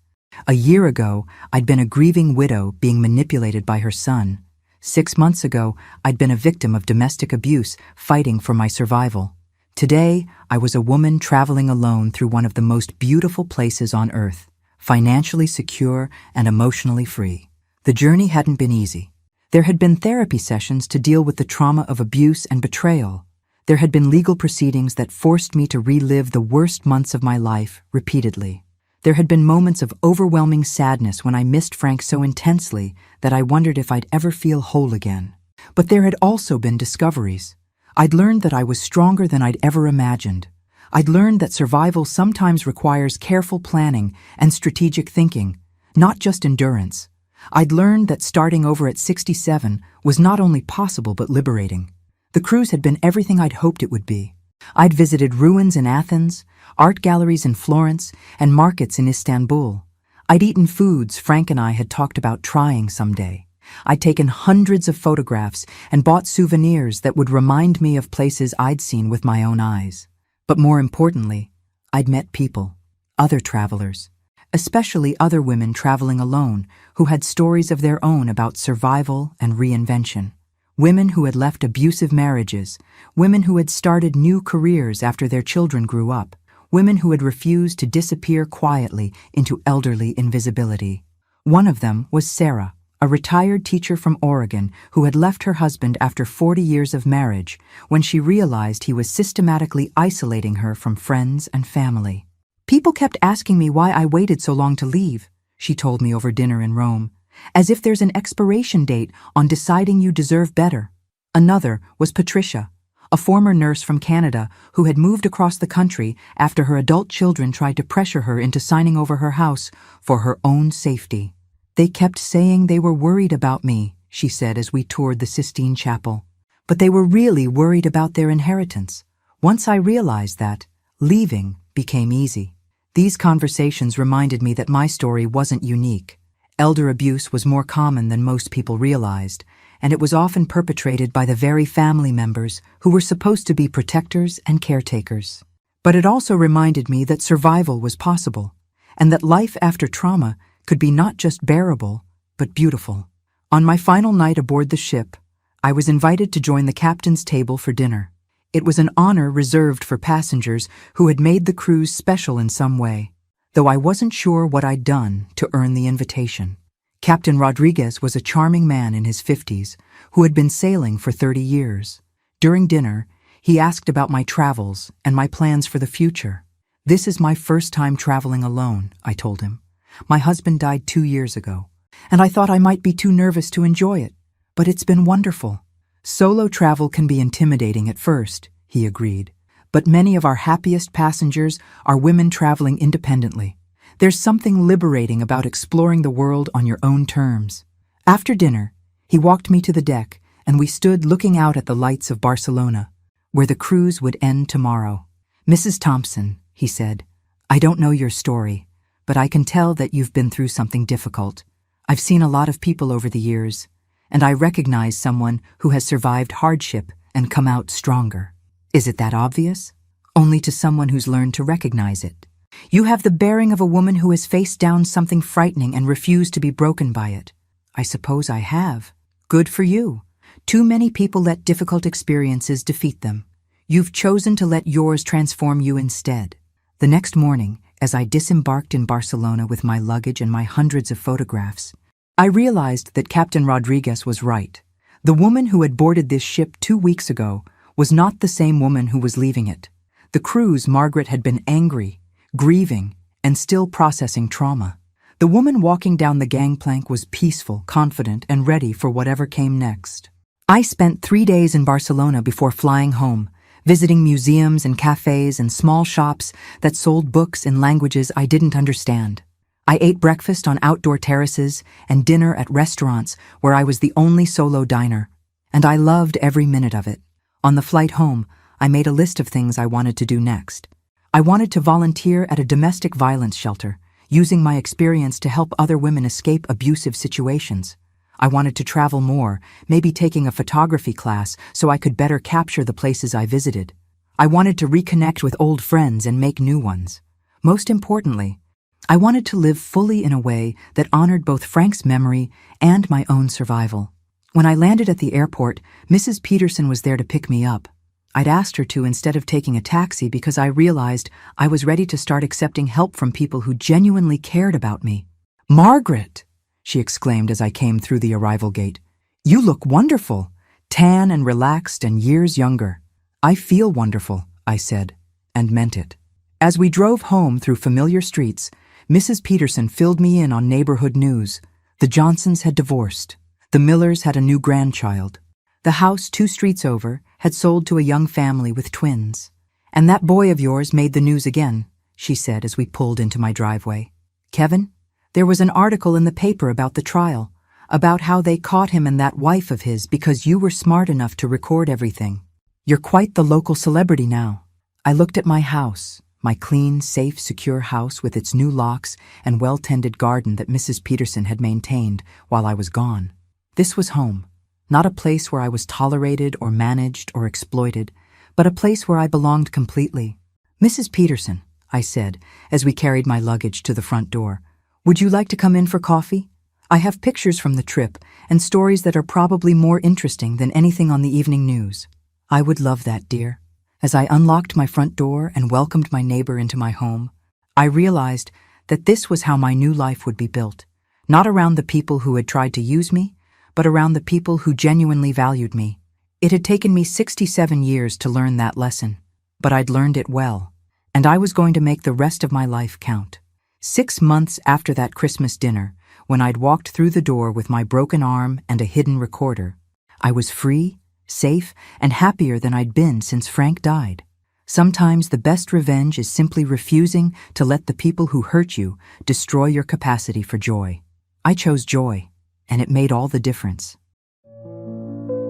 A year ago, I'd been a grieving widow being manipulated by her son. 6 months ago, I'd been a victim of domestic abuse, fighting for my survival. Today, I was a woman traveling alone through one of the most beautiful places on earth, financially secure and emotionally free. The journey hadn't been easy. There had been therapy sessions to deal with the trauma of abuse and betrayal. There had been legal proceedings that forced me to relive the worst months of my life repeatedly. There had been moments of overwhelming sadness when I missed Frank so intensely that I wondered if I'd ever feel whole again. But there had also been discoveries. I'd learned that I was stronger than I'd ever imagined. I'd learned that survival sometimes requires careful planning and strategic thinking, not just endurance. I'd learned that starting over at 67 was not only possible but liberating. The cruise had been everything I'd hoped it would be. I'd visited ruins in Athens, art galleries in Florence, and markets in Istanbul. I'd eaten foods Frank and I had talked about trying someday. I'd taken hundreds of photographs and bought souvenirs that would remind me of places I'd seen with my own eyes. But more importantly, I'd met people, other travelers, especially other women traveling alone who had stories of their own about survival and reinvention. Women who had left abusive marriages, women who had started new careers after their children grew up, women who had refused to disappear quietly into elderly invisibility. One of them was Sarah, a retired teacher from Oregon who had left her husband after 40 years of marriage when she realized he was systematically isolating her from friends and family. "People kept asking me why I waited so long to leave," she told me over dinner in Rome, "as if there's an expiration date on deciding you deserve better." Another was Patricia, a former nurse from Canada who had moved across the country after her adult children tried to pressure her into signing over her house for her own safety. "They kept saying they were worried about me," she said as we toured the Sistine Chapel. "But they were really worried about their inheritance. Once I realized that, leaving became easy." These conversations reminded me that my story wasn't unique. Elder abuse was more common than most people realized, and it was often perpetrated by the very family members who were supposed to be protectors and caretakers. But it also reminded me that survival was possible, and that life after trauma could be not just bearable, but beautiful. On my final night aboard the ship, I was invited to join the captain's table for dinner. It was an honor reserved for passengers who had made the cruise special in some way. though I wasn't sure what I'd done to earn the invitation. Captain Rodriguez was a charming man in his 50s who had been sailing for 30 years. During dinner, he asked about my travels and my plans for the future. "This is my first time traveling alone," I told him. "My husband died 2 years ago, and I thought I might be too nervous to enjoy it, but it's been wonderful." "Solo travel can be intimidating at first," he agreed, "but many of our happiest passengers are women traveling independently. There's something liberating about exploring the world on your own terms." After dinner, he walked me to the deck, and we stood looking out at the lights of Barcelona, where the cruise would end tomorrow. "Mrs. Thompson," he said, "I don't know your story, but I can tell that you've been through something difficult. I've seen a lot of people over the years, and I recognize someone who has survived hardship and come out stronger. Is it that obvious? Only to someone who's learned to recognize it. You have the bearing of a woman who has faced down something frightening and refused to be broken by it." "I suppose I have." "Good for you. Too many people let difficult experiences defeat them. You've chosen to let yours transform you instead." The next morning, as I disembarked in Barcelona with my luggage and my hundreds of photographs, I realized that Captain Rodriguez was right. The woman who had boarded this ship 2 weeks ago was not the same woman who was leaving it. The cruise, Margaret had been angry, grieving, and still processing trauma. The woman walking down the gangplank was peaceful, confident, and ready for whatever came next. I spent 3 days in Barcelona before flying home, visiting museums and cafes and small shops that sold books in languages I didn't understand. I ate breakfast on outdoor terraces and dinner at restaurants where I was the only solo diner, and I loved every minute of it. On the flight home, I made a list of things I wanted to do next. I wanted to volunteer at a domestic violence shelter, using my experience to help other women escape abusive situations. I wanted to travel more, maybe taking a photography class so I could better capture the places I visited. I wanted to reconnect with old friends and make new ones. Most importantly, I wanted to live fully in a way that honored both Frank's memory and my own survival. When I landed at the airport, Mrs. Peterson was there to pick me up. I'd asked her to instead of taking a taxi because I realized I was ready to start accepting help from people who genuinely cared about me. "Margaret!" she exclaimed as I came through the arrival gate. "You look wonderful, tan and relaxed and years younger." "I feel wonderful," I said, and meant it. As we drove home through familiar streets, Mrs. Peterson filled me in on neighborhood news. The Johnsons had divorced. The Millers had a new grandchild. The house 2 streets over had sold to a young family with twins. "And that boy of yours made the news again," she said as we pulled into my driveway. "Kevin, there was an article in the paper about the trial, about how they caught him and that wife of his because you were smart enough to record everything. You're quite the local celebrity now." I looked at my house, my clean, safe, secure house with its new locks and well-tended garden that Mrs. Peterson had maintained while I was gone. This was home, not a place where I was tolerated or managed or exploited, but a place where I belonged completely. "Mrs. Peterson," I said as we carried my luggage to the front door, "would you like to come in for coffee? I have pictures from the trip and stories that are probably more interesting than anything on the evening news." "I would love that, dear." As I unlocked my front door and welcomed my neighbor into my home, I realized that this was how my new life would be built, not around the people who had tried to use me, but around the people who genuinely valued me. It had taken me 67 years to learn that lesson, but I'd learned it well, and I was going to make the rest of my life count. 6 months after that Christmas dinner, when I'd walked through the door with my broken arm and a hidden recorder, I was free, safe, and happier than I'd been since Frank died. Sometimes the best revenge is simply refusing to let the people who hurt you destroy your capacity for joy. I chose joy, and it made all the difference.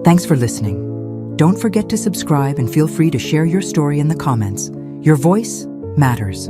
Thanks for listening. Don't forget to subscribe and feel free to share your story in the comments. Your voice matters.